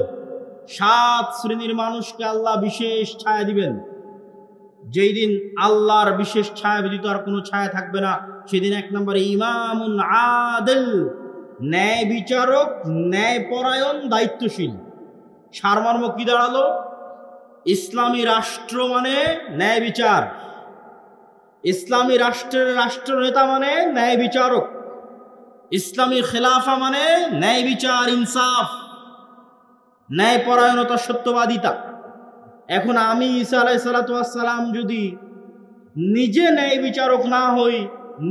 7 শ্রেণীর মানুষকে আল্লাহ বিশেষ ছায়া দিবেন। যেই দিন আল্লাহর বিশেষ ছায়া ব্যতীত আর কোনো ছায়া থাকবে না, সেদিন এক নম্বরে ইমামুন আদিল, ন্যায় বিচারক, ন্যায়পরায়ণ, দায়িত্বশীল। সারমর্ম কি দাঁড়ালো? ইসলামী রাষ্ট্র মানে ন্যায় বিচার, ইসলামী রাষ্ট্রের রাষ্ট্রনেতা মানে ন্যায় বিচারক, ইসলামী খেলাফা মানে ন্যায় বিচার, ইনসাফ, ন্যায়পরায়ণতা, সত্যবাদিতা। এখন আমি ঈসা আলাইহিস সালাতু ওয়াস সালাম যদি নিজে ন্যায় বিচারক না হই,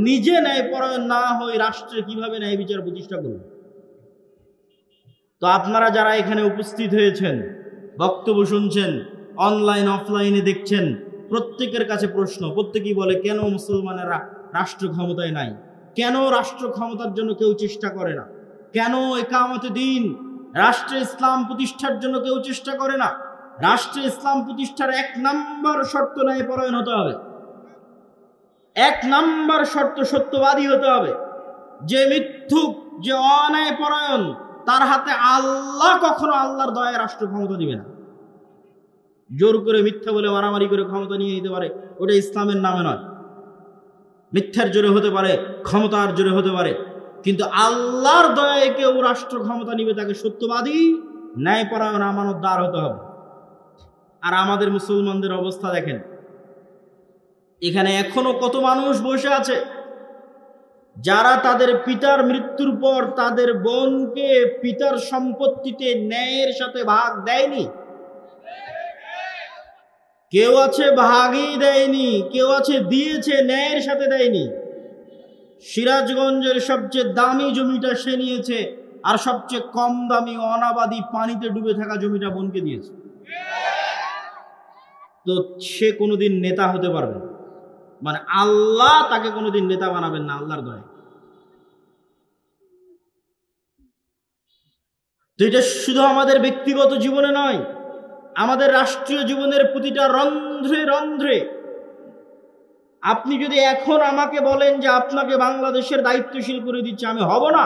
নিজে ন্যায়পরায়ণ না হই, রাষ্ট্রে কিভাবে ন্যায় বিচার প্রতিষ্ঠা করব? তো আপনারা যারা এখানে উপস্থিত হয়েছেন, বক্তব্য শুনছেন, অনলাইন অফলাইনে দেখছেন, প্রত্যেকের কাছে প্রশ্ন। প্রত্যেকেই বলে, কেন মুসলমানেরা রাষ্ট্র ক্ষমতায় নাই? কেন রাষ্ট্র ক্ষমতার জন্য কেউ চেষ্টা করে না? কেন ইকামতে দ্বীন, রাষ্ট্রে ইসলাম প্রতিষ্ঠার জন্য কেউ চেষ্টা করে না? রাষ্ট্রে ইসলাম প্রতিষ্ঠার এক নাম্বার শর্ত ন্যায়পরায়ণ হতে হবে। এক নাম্বার শর্ত সত্যবাদী হতে হবে। যে মিথ্যুক, যে অন্যায়পরায়ণ, তার হাতে আল্লাহ কখনো আল্লাহর দয়ায় রাষ্ট্র ক্ষমতা দিবে না। জোর করে মিথ্যা বলে মারামারি করে ক্ষমতা নিয়ে নিতে পারে, ওটা ইসলামের নামে নয়। মিথ্যার জোরে হতে পারে, ক্ষমতার জোরে হতে পারে, কিন্তু আল্লাহর দয়ায় কেউ রাষ্ট্র ক্ষমতা নিবে, তাকে সত্যবাদী, ন্যায়পরায়ণ, আমানতদার হতে হবে। আর আমাদের মুসলমানদের অবস্থা দেখেন, এখানে এখনো কত মানুষ বসে আছে যারা তাদের পিতার মৃত্যুর পর তাদের বোনকে পিতার সম্পত্তিতে ন্যায়ের সাথে ভাগ দেয়নি। কেউ আছে ভাগই দেয়নি, কেউ আছে দিয়েছে, ন্যায়ের সাথে দেয়নি। সিরাজগঞ্জের সবচেয়ে দামি জমিটা সে নিয়েছে, আর সবচেয়ে কম দামি অনাবাদি পানিতে ডুবে থাকা জমিটা বোনকে দিয়েছে। তো সে কোনোদিন নেতা হতে পারবে না, মানে আল্লাহ তাকে কোনোদিন নেতা বানাবেন না আল্লাহর দয়ায়। তো এটা শুধু আমাদের ব্যক্তিগত জীবনে নয়, আমাদের রাষ্ট্রীয় জীবনের প্রতিটা রন্ধ্রে রন্ধ্রে। আপনি যদি এখন আমাকে বলেন যে আপনাকে বাংলাদেশের দায়িত্বশীল করে দিচ্ছে, আমি হব না।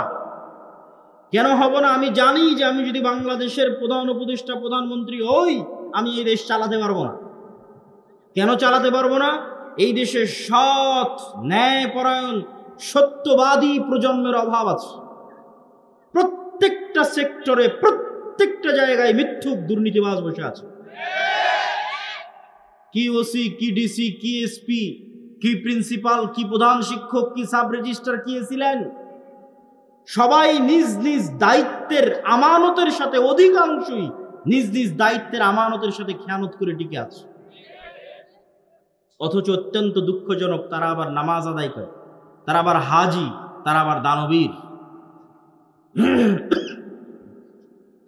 কেন হব না? আমি জানি যে আমি যদি বাংলাদেশের প্রধান উপদেষ্টা, প্রধানমন্ত্রী হই, আমি এই দেশ চালাতে পারবো না। কেন চালাতে পারবো না? এই দেশে সৎ, ন্যায়পরায়ণ, সত্যবাদী প্রজন্মের অভাব আছে। প্রত্যেকটা সেক্টরে, প্রত্যেকটা জায়গায় মিথ্যুক দুর্নীতিবাজ বসে আছে। কি ওসি, কি ডিসি, কি এসপি, কি প্রিন্সিপাল, কি প্রধান শিক্ষক, কি সাব রেজিস্ট্রার, কি ছিলেন, সবাই নিজ নিজ দায়িত্বের আমানতের সাথে, অধিকাংশই নিজ নিজ দায়িত্বের আমানতের সাথে খেয়ানত করে টিকে আছে। অথচ অত্যন্ত দুঃখজনক, তারা আবার নামাজ আদায় করে, তারা আবার হাজি, তারা আবার দানবীর।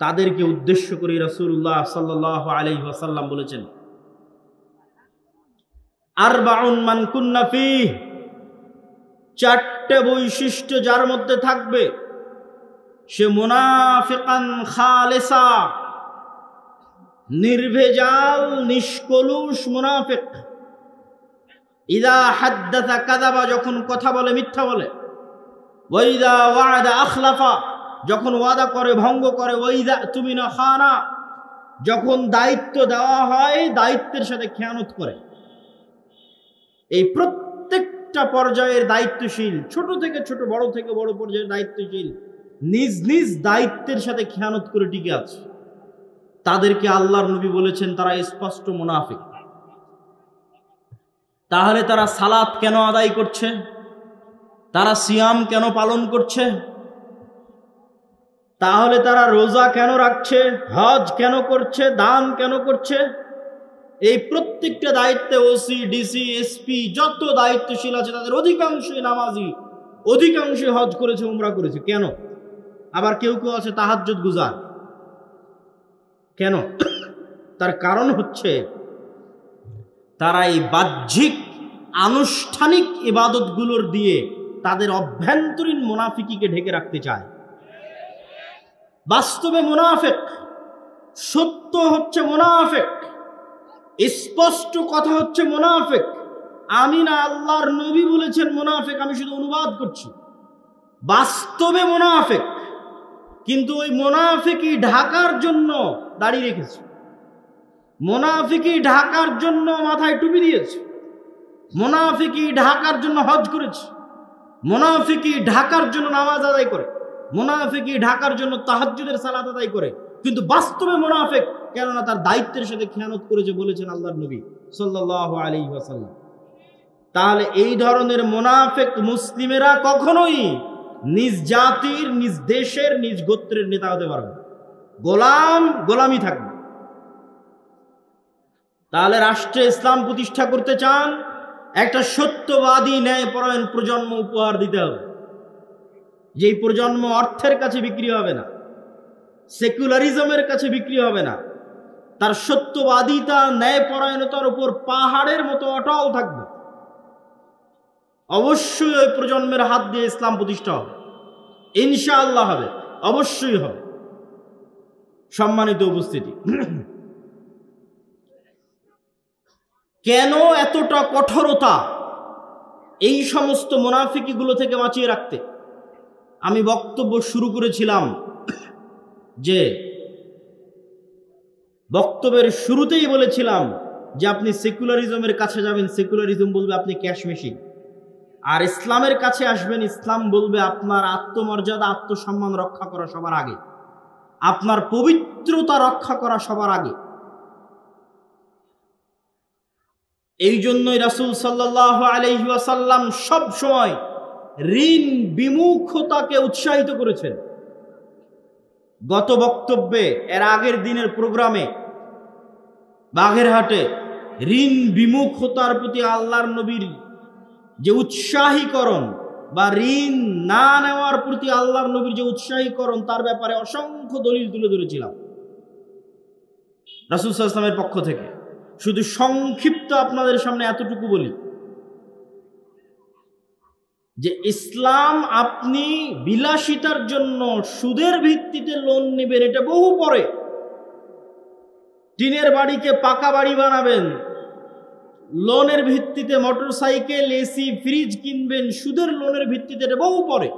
তাদেরকে উদ্দেশ্য করে রাসূলুল্লাহ সাল্লাল্লাহু আলাইহি ওয়াসাল্লাম বলেছেন, আরবাউন মান কুন্না ফীহ, চারটে বৈশিষ্ট্য যার মধ্যে থাকবে সে মুনাফিকান খালেসা, নির্ভেজাল নিষ্কলুষ মুনাফিক। ইদা হাদ্দাসা কাযাবা, যখন কথা বলে মিথ্যা বলে। ওয়া ইদা ওয়া'আদা আখলাফা, যখন ওয়াদা করে ভঙ্গ করে। ওয়া ইদা তুমিনা খানা, যখন দায়িত্ব দেওয়া হয় দায়িত্বের সাথে খেয়ানত করে। এই প্রত্যেকটা পর্যায়ের দায়িত্বশীল, ছোট থেকে ছোট, বড় থেকে বড় পর্যায়ের দায়িত্বশীল নিজ নিজ দায়িত্বের সাথে খেয়ানত করে টিকে আছে। তাদেরকে আল্লাহর নবী বলেছেন তারা স্পষ্ট মুনাফিক। তাহলে তারা সালাত কেন আদায় করছে? তারা সিয়াম কেন পালন করছে? তাহলে তারা রোজা কেন রাখছে? হজ কেন করছে? দান কেন করছে? এই প্রত্যেকটা দায়িত্বে ওসি, ডিসি, এসপি, যত দায়িত্বশীল আছে তাদের অধিকাংশই নামাজি, অধিকাংশই হজ করেছে, উমরা করেছে। কেন? আবার কেউ কেউ আছে তাহাজ্জুদ গুজার। কেন? তার কারণ হচ্ছে তারা এই বাহ্যিক আনুষ্ঠানিক ইবাদতগুলোর দিয়ে তাদের অভ্যন্তরীণ মুনাফিকিকে ঢেকে রাখতে চায়। বাস্তবে মুনাফিক, সত্য হচ্ছে মুনাফিক, স্পষ্ট কথা হচ্ছে মুনাফিক। আমি না, আল্লাহর নবী বলেছেন মুনাফিক, আমি শুধু অনুবাদ করছি। বাস্তবে মুনাফিক, কিন্তু ওই মুনাফিকই ঢাকার জন্য দাড়ি রেখেছে, মুনাফিকই ঢাকার জন্য মাথায় টুপি দিয়েছে, মুনাফিকই ঢাকার জন্য হজ করেছে, মুনাফিকই ঢাকার জন্য নামাজ আদায় করে, মুনাফিকই ঢাকার জন্য তাহাজ্জুদের সালাত আদায় করে। কিন্তু বাস্তবে মুনাফিক, কেননা তার দায়িত্বের সাথে খেয়ানত করেছে, বলেছেন আল্লাহর নবী সাল্লাল্লাহু আলাইহি ওয়াসাল্লাম। তাহলে এই ধরনের মুনাফিক মুসলিমেরা কখনোই নিজ জাতির, নিজ দেশের, নিজ গোত্রের নেতা হতে পারবে না। গোলামি থাকবে। তাহলে রাষ্ট্রে ইসলাম প্রতিষ্ঠা করতে চান, একটা সত্যবাদী, ন্যায়পরায়ণ প্রজন্ম উপহার দিতে হবে। যেই প্রজন্ম অর্থের কাছে বিক্রি হবে না, সেকুলারিজমের কাছে বিক্রি হবে না, তার সত্যবাদিতা, ন্যায়পরায়ণতার উপর পাহাড়ের মতো অটল থাকবে। অবশ্যই ওই প্রজন্মের হাত দিয়ে ইসলাম প্রতিষ্ঠা হবে, ইনশাআল্লাহ হবে, অবশ্যই হবে। সম্মানিত উপস্থিতি, কেন এতটা কঠোরতা এই সমস্ত মুনাফিকিগুলো থেকে বাঁচিয়ে রাখতে? আমি বক্তব্য শুরু করেছিলাম যে বক্তব্যের শুরুতেই বলেছিলাম যে আপনি সেকুলারিজমের কাছে যাবেন, সেকুলারিজম বলবে আপনি ক্যাশ মেশিন। আর ইসলামের কাছে আসবেন, ইসলাম বলবে আপনার আত্মমর্যাদা, আত্মসম্মান রক্ষা করা সবার আগে, আপনার পবিত্রতা রক্ষা করা সবার আগে। এই জন্যই রাসূল সাল্লাল্লাহু আলাইহি ওয়াসাল্লাম সব সময় ঋণ বিমুখতাকে উৎসাহিত করেছেন। গত বক্তব্যে এর আগের দিনের প্রোগ্রামে বাগেরহাটে ঋণ বিমুখতার প্রতি আল্লাহর নবীর যে উৎসাহীকরণ বা ঋণ না নেওয়ার প্রতি আল্লাহর নবীর যে উৎসাহীকরণ তার ব্যাপারে অসংখ্য দলিল তুলে ধরেছিলাম রাসূল সাল্লাল্লাহু আলাইহি ওয়াসাল্লামের পক্ষ থেকে। শুধু সংক্ষিপ্ত আপনাদের সামনে এতটুকু বলি যে ইসলাম আপনি বিলাসিতার জন্য সুদের ভিত্তিতে লোন নেবেন, এটা বহু পরে। টিনের বাড়িকে পাকা বাড়ি বানাবেন, লোনের ভিত্তিতে মোটরসাইকেল, এসি, ফ্রিজ কিনবেন সুদের লোনের ভিত্তিতে, এটা বহু পরে।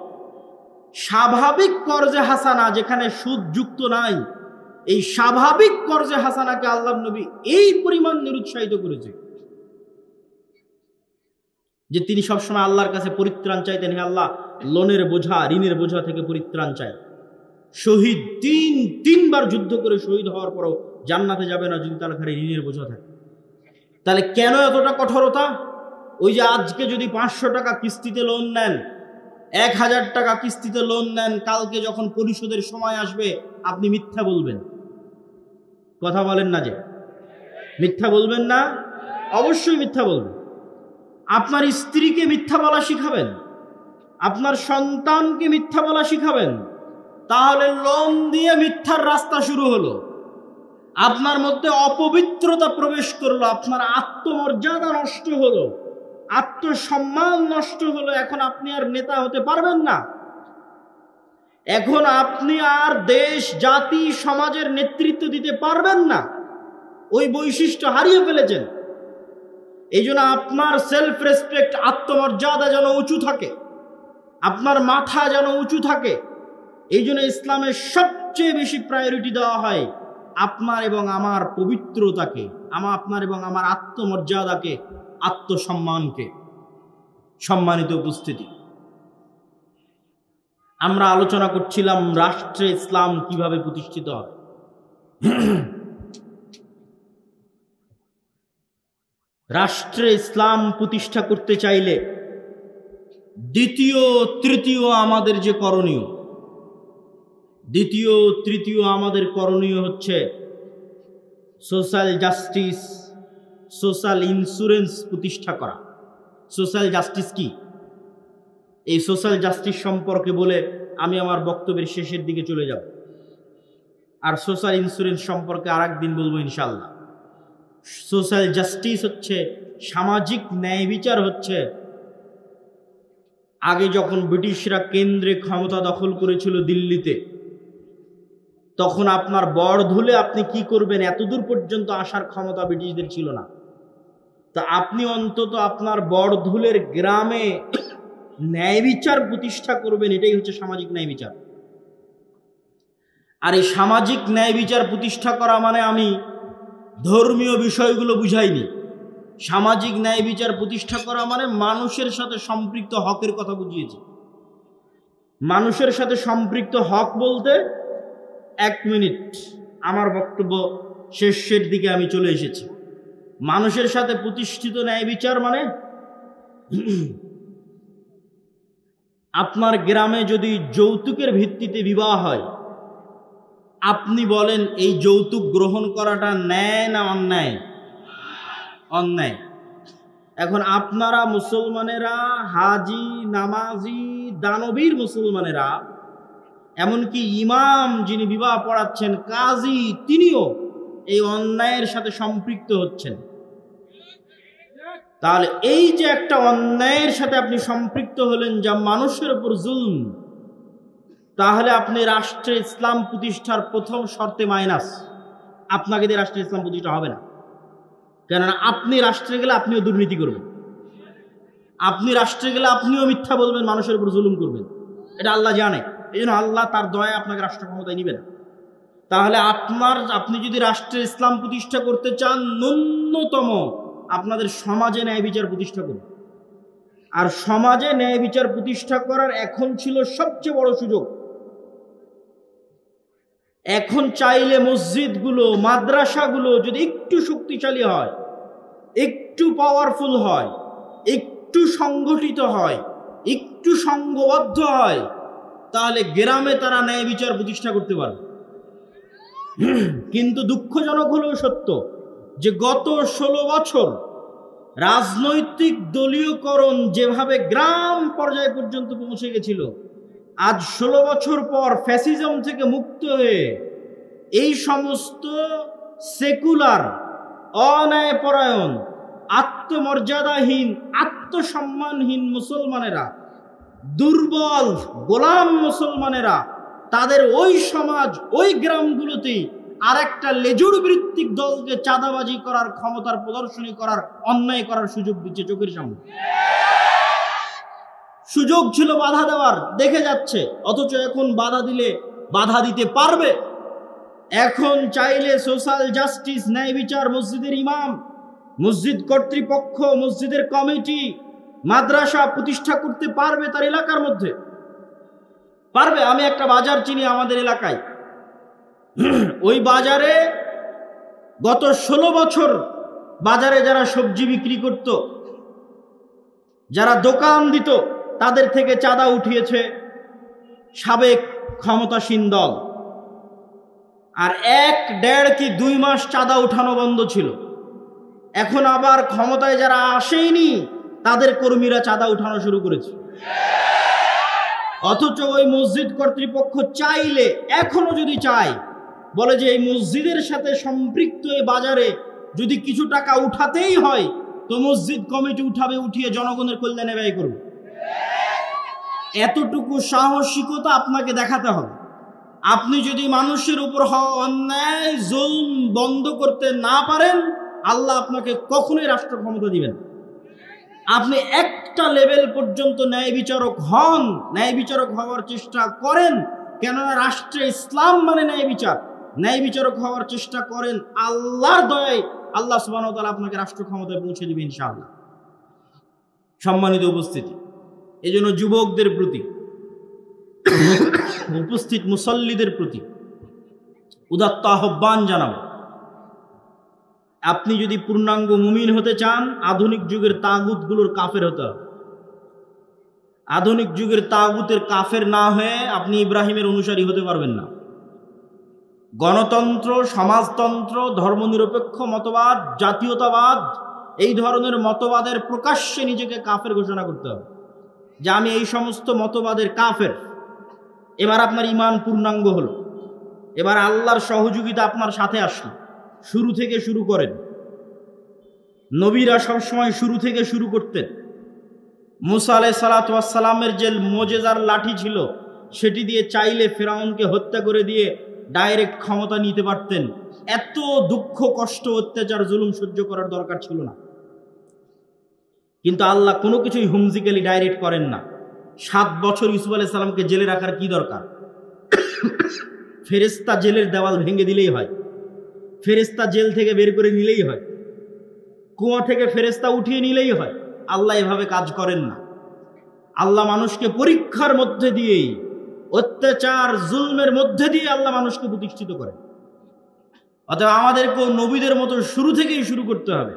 স্বাভাবিক কর্জে হাসানা যেখানে সুদ যুক্ত নাই, এই স্বাভাবিক কর্জে হাসানাকে আল্লাহর নবী এই পরিমাণ নিরুৎসাহিত করেছে যে তিনি সবসময় আল্লাহর কাছে পরিত্রাণ চাইতেন, হে আল্লাহ লোনের বোঝা, ঋণের বোঝা থেকে পরিত্রাণ চাই। শহীদ তিনবার যুদ্ধ করে শহীদ হওয়ার পরও জান্নাতে যাবে না যদি তার ঘরে ঋণের বোঝা থাকে। তাহলে কেন এতটা কঠোরতা? ওই যে আজকে যদি 500 টাকা কিস্তিতে লোন নেন, 1000 টাকা কিস্তিতে লোন নেন, কালকে যখন পরিশোধের সময় আসবে আপনি মিথ্যা বলবেন। কথা বলেন না যে মিথ্যা বলবেন না? অবশ্যই মিথ্যা বলবেন। আপনার স্ত্রীকে মিথ্যা বলা শিখাবেন, আপনার সন্তানকে মিথ্যা বলা শিখাবেন, তাহলে লোন দিয়ে মিথ্যার রাস্তা শুরু হলো। আপনার মধ্যে অপবিত্রতা প্রবেশ করলো, আপনার আত্মমর্যাদা নষ্ট হলো, আত্মসম্মান নষ্ট হলো। এখন আপনি আর নেতা হতে পারবেন না, এখন আপনি আর দেশ, জাতি, সমাজের নেতৃত্ব দিতে পারবেন না। ওই বৈশিষ্ট্য হারিয়ে ফেলেছেন। এই জন্য আপনার সেলফ রেসপেক্ট, আত্মমর্যাদা যেন উঁচু থাকে, আপনার মাথা যেন উঁচু থাকে। এই জন্য ইসলামের সবচেয়ে বেশি প্রায়োরিটি দেওয়া হয় আপনার এবং আমার পবিত্রতাকে, আপনার এবং আমার আত্মমর্যাদাকে, আত্মসম্মানকে। সম্মানিত উপস্থিতি, আমরা আলোচনা করছিলাম রাষ্ট্রে ইসলাম কিভাবে প্রতিষ্ঠিত হয়। রাষ্ট্রে ইসলাম প্রতিষ্ঠা করতে চাইলে দ্বিতীয় তৃতীয় আমাদের যে করণীয়, দ্বিতীয় তৃতীয় আমাদের করণীয় হচ্ছে সোশ্যাল জাস্টিস, সোশ্যাল ইন্স্যুরেন্স প্রতিষ্ঠা করা। সোশ্যাল জাস্টিস কি? এই সোশ্যাল জাস্টিস সম্পর্কে বলে আমি আমার বক্তব্যের শেষের দিকে চলে যাব, আর সোশ্যাল ইন্স্যুরেন্স সম্পর্কে আর একদিন বলবো ইনশাল্লাহ। সোশ্যাল জাস্টিস হচ্ছে সামাজিক ন্যায় বিচার। হচ্ছে আগে যখন ব্রিটিশরা কেন্দ্রে ক্ষমতা দখল করেছিল দিল্লিতে, তখন আপনার বড়ধুলে আপনি কি করবেন এতদূর পর্যন্ত আসার ক্ষমতা ব্রিটিশদের ছিল না। তা আপনি অন্তত আপনার বড়ধুলের গ্রামে ন্যায় বিচার প্রতিষ্ঠা করবেন, এটাই হচ্ছে সামাজিক ন্যায় বিচার। আর এই সামাজিক ন্যায় বিচার প্রতিষ্ঠা করা মানে আমি ধর্মীয় বিষয়গুলো বুঝাইনি। সামাজিক ন্যায় বিচার প্রতিষ্ঠা করা মানে মানুষের সাথে সম্পৃক্ত হকের কথা বুঝিয়েছি। মানুষের সাথে সম্পৃক্ত হক বলতে, 1 মিনিট, আমার বক্তব্য শেষের দিকে আমি চলে এসেছি। মানুষের সাথে প্রতিষ্ঠিত ন্যায় বিচার মানে আপনার গ্রামে যদি যৌতুকের ভিত্তিতে বিবাহ হয়, আপনি বলেন এই যৌতুক গ্রহণ করাটা ন্যায় না অন্যায়? অন্যায়। এখন আপনারা মুসলমানেরা, হাজি, নামাজি, দানবীর মুসলমানেরা, এমনকি ইমাম যিনি বিবাহ পড়াচ্ছেন, কাজী, তিনিও এই অন্যায়ের সাথে সম্পৃক্ত হচ্ছেন। তাহলে এই যে একটা অন্যায়ের সাথে আপনি সম্পৃক্ত হলেন যা মানুষের উপর জুলম, তাহলে আপনি রাষ্ট্রে ইসলাম প্রতিষ্ঠার প্রথম শর্তে মাইনাস। আপনাকে দিয়ে রাষ্ট্রে ইসলাম প্রতিষ্ঠা হবে না, কেননা আপনি রাষ্ট্রে গেলে আপনিও দুর্নীতি করবেন, আপনি রাষ্ট্রে গেলে আপনিও মিথ্যা বলবেন, মানুষের উপর জুলুম করবেন। এটা আল্লাহ জানে, এই জন্য আল্লাহ তার দয়া আপনাকে রাষ্ট্র ক্ষমতায় নিবে না। তাহলে আপনি যদি রাষ্ট্রে ইসলাম প্রতিষ্ঠা করতে চান, ন্যূনতম আপনাদের সমাজে ন্যায় বিচার প্রতিষ্ঠা করুন। আর সমাজে ন্যায় বিচার প্রতিষ্ঠা করার এখন ছিল সবচেয়ে বড় সুযোগ। এখন চাইলে মসজিদগুলো, মাদ্রাসাগুলো যদি একটু শক্তিশালী হয়, একটু পাওয়ারফুল হয়, একটু সংগঠিত হয়, একটু একটু সংঘবদ্ধ হয় তাহলে গ্রামে তারা ন্যায় বিচার প্রতিষ্ঠা করতে পারবে। কিন্তু দুঃখজনক হলেও সত্য যে গত 16 বছর রাজনৈতিক দলীয়করণ যেভাবে গ্রাম পর্যায় পর্যন্ত পৌঁছে গেছিল, আজ 16 বছর পর ফ্যাসিজম থেকে মুক্ত হয়ে এই সমস্ত সেকুলার, অন্যায়পরায়ণ, আত্মমর্যাদাহীন, আত্মসম্মানহীন মুসলমানেরা, দুর্বল গোলাম মুসলমানেরা তাদের ওই সমাজ, ওই গ্রামগুলোতেই আর একটা লেজুর ভিত্তিক দলকে চাঁদাবাজি করার, ক্ষমতার প্রদর্শনী করার, অন্যায় করার সুযোগ দিচ্ছে চোখের সামনে। সুযোগ ছিল বাধা দেওয়ার, দেখে যাচ্ছে, অথচ এখন বাধা দিলে বাধা দিতে পারবে। এখন চাইলে সোশ্যাল জাস্টিস, ন্যায় বিচার, মসজিদের ইমাম, মসজিদ কর্তৃপক্ষ, মসজিদের কমিটি, মাদ্রাসা প্রতিষ্ঠা করতে পারবে তার এলাকার মধ্যে, পারবে। আমি একটা বাজার চিনি আমাদের এলাকায়, ওই বাজারে গত 16 বছর বাজারে যারা সবজি বিক্রি করত, যারা দোকান দিত, তাদের থেকে চাঁদা উঠিয়েছে সাবেক ক্ষমতাসীন দল। আর 1, 1.5 কি 2 মাস চাঁদা উঠানো বন্ধ ছিল। এখন আবার ক্ষমতায় যারা আসেনি তাদের কর্মীরা চাঁদা উঠানো শুরু করেছে। অথচ ওই মসজিদ কর্তৃপক্ষ চাইলে, এখনো যদি চায়, বলে যে এই মসজিদের সাথে সম্পৃক্ত এই বাজারে যদি কিছু টাকা উঠাতেই হয় তো মসজিদ কমিটি উঠাবে, উঠিয়ে জনগণের কল্যাণে ব্যয় করবে। এতটুকু সাহসিকতা আপনাকে দেখাতে হবে। আপনি যদি মানুষের উপর হওয়া অন্যায়, জুলম বন্ধ করতে না পারেন, আল্লাহ আপনাকে কখনোই রাষ্ট্র ক্ষমতা দিবেন। আপনি একটা লেভেল পর্যন্ত ন্যায় বিচারক হন, ন্যায় বিচারক হওয়ার চেষ্টা করেন, কেননা রাষ্ট্রে ইসলাম মানে ন্যায় বিচার। ন্যায় বিচারক হওয়ার চেষ্টা করেন, আল্লাহর দয়ায় আল্লাহ সুবহানাহু ওয়া তাআলা আপনাকে রাষ্ট্র ক্ষমতায় পৌঁছে দিবেন ইনশাআল্লাহ। সম্মানিত উপস্থিতি, এজন্য যুবকদের প্রতি, উপস্থিত মুসল্লিদের প্রতি উদাত্ত আহ্বান জানাবো, আপনি যদি পূর্ণাঙ্গ মুমিন হতে চান, আধুনিক যুগের তাগুতগুলোর কাফের হতে হবে। আধুনিক যুগের তাগুতের কাফের না হয়ে আপনি ইব্রাহিমের অনুসারী হতে পারবেন না। গণতন্ত্র, সমাজতন্ত্র, ধর্মনিরপেক্ষ মতবাদ, জাতীয়তাবাদ, এই ধরনের মতবাদের প্রকাশ্যে নিজেকে কাফের ঘোষণা করতে হবে যে আমি এই সমস্ত মতবাদের কাফের। এবার আপনার ঈমান পূর্ণাঙ্গ হলো, এবার আল্লাহর সহযোগিতা আপনার সাথে আসলো। শুরু থেকে শুরু করেন। নবীরা সবসময় শুরু থেকে শুরু করতেন। মুসা আলাইহিস সালাতু ওয়াস সালামের যে মুজিজার লাঠি ছিল, সেটি দিয়ে চাইলে ফিরাউনকে হত্যা করে দিয়ে ডাইরেক্ট ক্ষমতা নিতে পারতেন। এত দুঃখ, কষ্ট, অত্যাচার, জুলুম সহ্য করার দরকার ছিল না। কিন্তু আল্লাহ কোনো কিছুই হুমজিক্যালি ডাইরেক্ট করেন না। 7 বছর ইউসুফ আলাইহিস সালামকে জেলে রাখার কি দরকার? ফেরেশতা জেলের দেওয়াল ভেঙে দিলেই হয়, ফেরেশতা জেল থেকে বের করে নিলেই হয়, কুয়া থেকে ফেরেশতা উঠিয়ে নিলেই হয়। আল্লাহ এভাবে কাজ করেন না। আল্লাহ মানুষকে পরীক্ষার মধ্যে দিয়েই, অত্যাচার, জুলমের মধ্যে দিয়ে আল্লাহ মানুষকে প্রতিষ্ঠিত করেন। অতএব আমাদেরকেও নবীদের মতো শুরু থেকেই শুরু করতে হবে।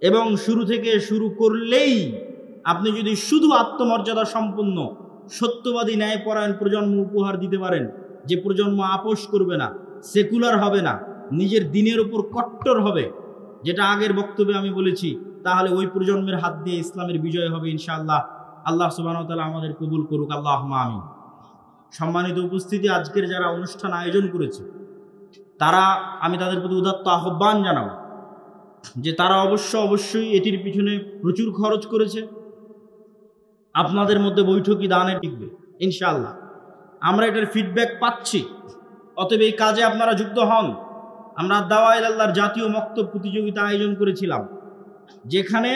এবং শুরু থেকে শুরু করলেই আপনি যদি শুধু আত্মমর্যাদা সম্পন্ন, সত্যবাদী, ন্যায়পরায়ণ প্রজন্ম উপহার দিতে পারেন, যে প্রজন্ম আপোষ করবে না, সেকুলার হবে না, নিজের দিনের উপর কট্টর হবে, যেটা আগের বক্তব্যে আমি বলেছি, তাহলে ওই প্রজন্মের হাত দিয়ে ইসলামের বিজয় হবে ইনশাআল্লাহ। আল্লাহ সুবহানাহু ওয়া তাআলা আমাদের কবুল করুক, আল্লাহুম্মা আমিন। সম্মানিত উপস্থিতি, আজকের যারা অনুষ্ঠান আয়োজন করেছে তারা, আমি তাদের প্রতি উদাত্ত আহ্বান জানাবো যে তারা অবশ্যই এটির পিছনে প্রচুর খরচ করেছে। আপনাদের মধ্যে বৈঠকি দানে টিকবে ইনশাআল্লাহ। আমরা এটার ফিডব্যাক পাচ্ছি, অতএব এই কাজে আপনারা যুক্ত হন। আমরা দাওয়া ইলাল্লাহর জাতীয় মক্তব প্রতিযোগিতা আয়োজন করেছিলাম, যেখানে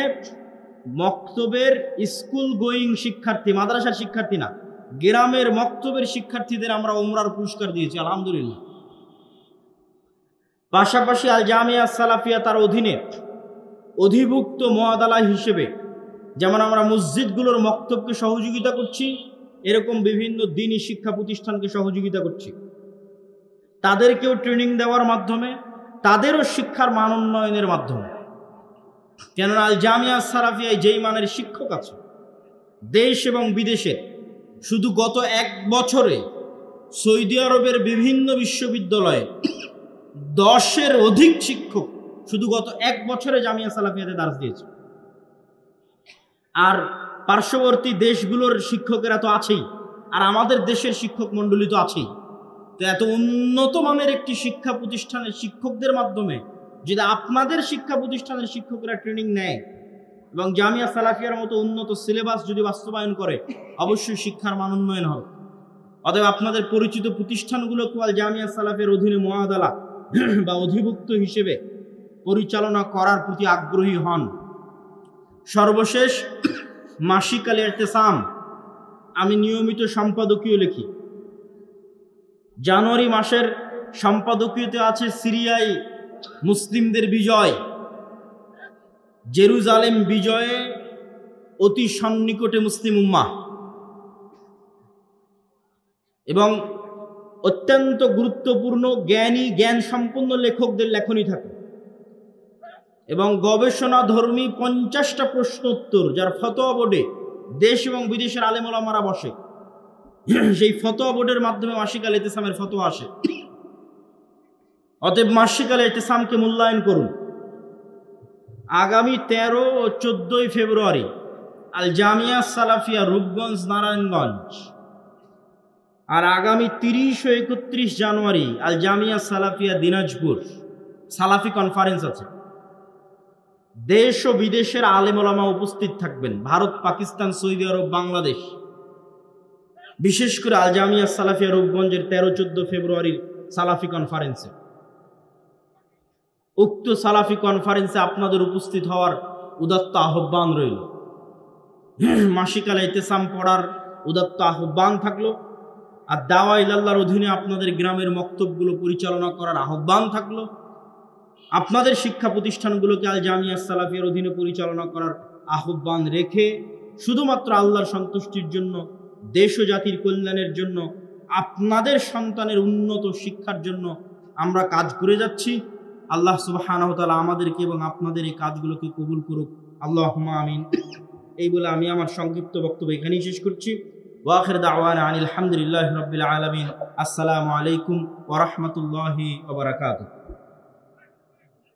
মক্তবের স্কুল গোয়িং শিক্ষার্থী, মাদ্রাসার শিক্ষার্থী না, গ্রামের মক্তবের শিক্ষার্থীদের আমরা উমরার পুরস্কার দিয়েছি আলহামদুলিল্লাহ। পাশাপাশি আল জামিয়া সালাফিয়া তার অধীনে অধিভুক্ত মুআদালা হিসেবে যেমন আমরা মসজিদগুলোর মক্তবকে সহযোগিতা করছি, এরকম বিভিন্ন দ্বীনি শিক্ষা প্রতিষ্ঠানকে সহযোগিতা করছি। তাদেরকেও ট্রেনিং দেওয়ার মাধ্যমে, তাদেরও শিক্ষার মান উন্নয়নের মাধ্যমে। কেননা আল জামিয়া সালাফিয়ায় যেই মানের শিক্ষক আছে, দেশ এবং বিদেশে শুধু গত 1 বছরে সৌদি আরবের বিভিন্ন বিশ্ববিদ্যালয়ে 10-এর অধিক শিক্ষক শুধু গত 1 বছরে জামিয়া সালাফিয়াতে দার্স দিয়েছে। আর পার্শ্ববর্তী দেশগুলোর শিক্ষকেরা তো আছেই, আর আমাদের দেশের শিক্ষক মণ্ডলী তো আছেই। তো এত উন্নত মানের একটি শিক্ষা প্রতিষ্ঠানের শিক্ষকদের মাধ্যমে যদি আপনাদের শিক্ষা প্রতিষ্ঠানের শিক্ষকরা ট্রেনিং নেয় এবং জামিয়া সালাফিয়ার মতো উন্নত সিলেবাস যদি বাস্তবায়ন করে, অবশ্যই শিক্ষার মান উন্নয়ন হবে। অতএব আপনাদের পরিচিত প্রতিষ্ঠানগুলোকে জামিয়া সালাফিয়ার অধীনে মুআদালা বা অধিভুক্ত হিসেবে পরিচালনা করার প্রতি আগ্রহী হন। সর্বশেষ, মাসিক আল ইরতিসাম আমি নিয়মিত সম্পাদকীয় লিখি। জানুয়ারি মাসের সম্পাদকীয়তে আছে সিরিয়ায় মুসলিমদের বিজয়, জেরুজালেম বিজয়ে অতি সন্নিকটে মুসলিম উম্মাহ, এবং অত্যন্ত গুরুত্বপূর্ণ জ্ঞান সম্পন্ন লেখকদের লেখনী থাকে, এবং গবেষণা ধর্মী 50টা প্রশ্ন উত্তর, যার ফতোয়া বোর্ডে দেশ এবং বিদেশের আলেম ওলামারা বসে। সেই ফতোয়া বোর্ডের মাধ্যমে মাসিক আল ইরতিসামের ফতোয়া আসে। অতএব মাসিক আল ইরতিসামকে মূল্যায়ন করুন। আগামী 13 ও 14 ফেব্রুয়ারি আল জামিয়া সালাফিয়া রূপগঞ্জ নারায়ণগঞ্জ, আর আগামী 30 ও 31 জানুয়ারি আল জামিয়া সালাফিয়া দিনাজপুর সালাফি কনফারেন্স আছে। দেশ ও বিদেশের আলেম ওলামা উপস্থিত থাকবেন, ভারত, পাকিস্তান, সৌদি আরব, বাংলাদেশ। বিশেষ করে আল জামিয়া সালাফিয়া রূপগঞ্জের 13-14 ফেব্রুয়ারির সালাফি কনফারেন্সে, উক্ত সালাফি কনফারেন্সে আপনাদের উপস্থিত হওয়ার উদাত্ত আহ্বান রইল। মাসিক আল ইরতিসাম পড়ার উদাত্ত আহ্বান থাকলো, আর দাওয়া ইলাল্লাহর অধীনে আপনাদের গ্রামের মক্তবগুলো পরিচালনা করার আহ্বান থাকলো। আপনাদের শিক্ষা প্রতিষ্ঠানগুলোকে আল জামিয়া সালাফিয়ার অধীনে পরিচালনা করার আহ্বান রেখে শুধুমাত্র আল্লাহর সন্তুষ্টির জন্য, দেশ ও জাতির কল্যাণের জন্য, আপনাদের সন্তানের উন্নত শিক্ষার জন্য আমরা কাজ করে যাচ্ছি। আল্লাহ সুবহানাহু ওয়া তাআলা আমাদেরকে এবং আপনাদের এই কাজগুলোকে কবুল করুক, আল্লাহুম্মা আমিন। এই বলে আমি আমার সংক্ষিপ্ত বক্তব্য এখানেই শেষ করছি। ওয়া আখির দাওয়ানা আনিল হামদুলিল্লাহি রাব্বিল আলামিন। আসসালামু আলাইকুম ওয়া রাহমাতুল্লাহি ওয়া বারাকাতুহু।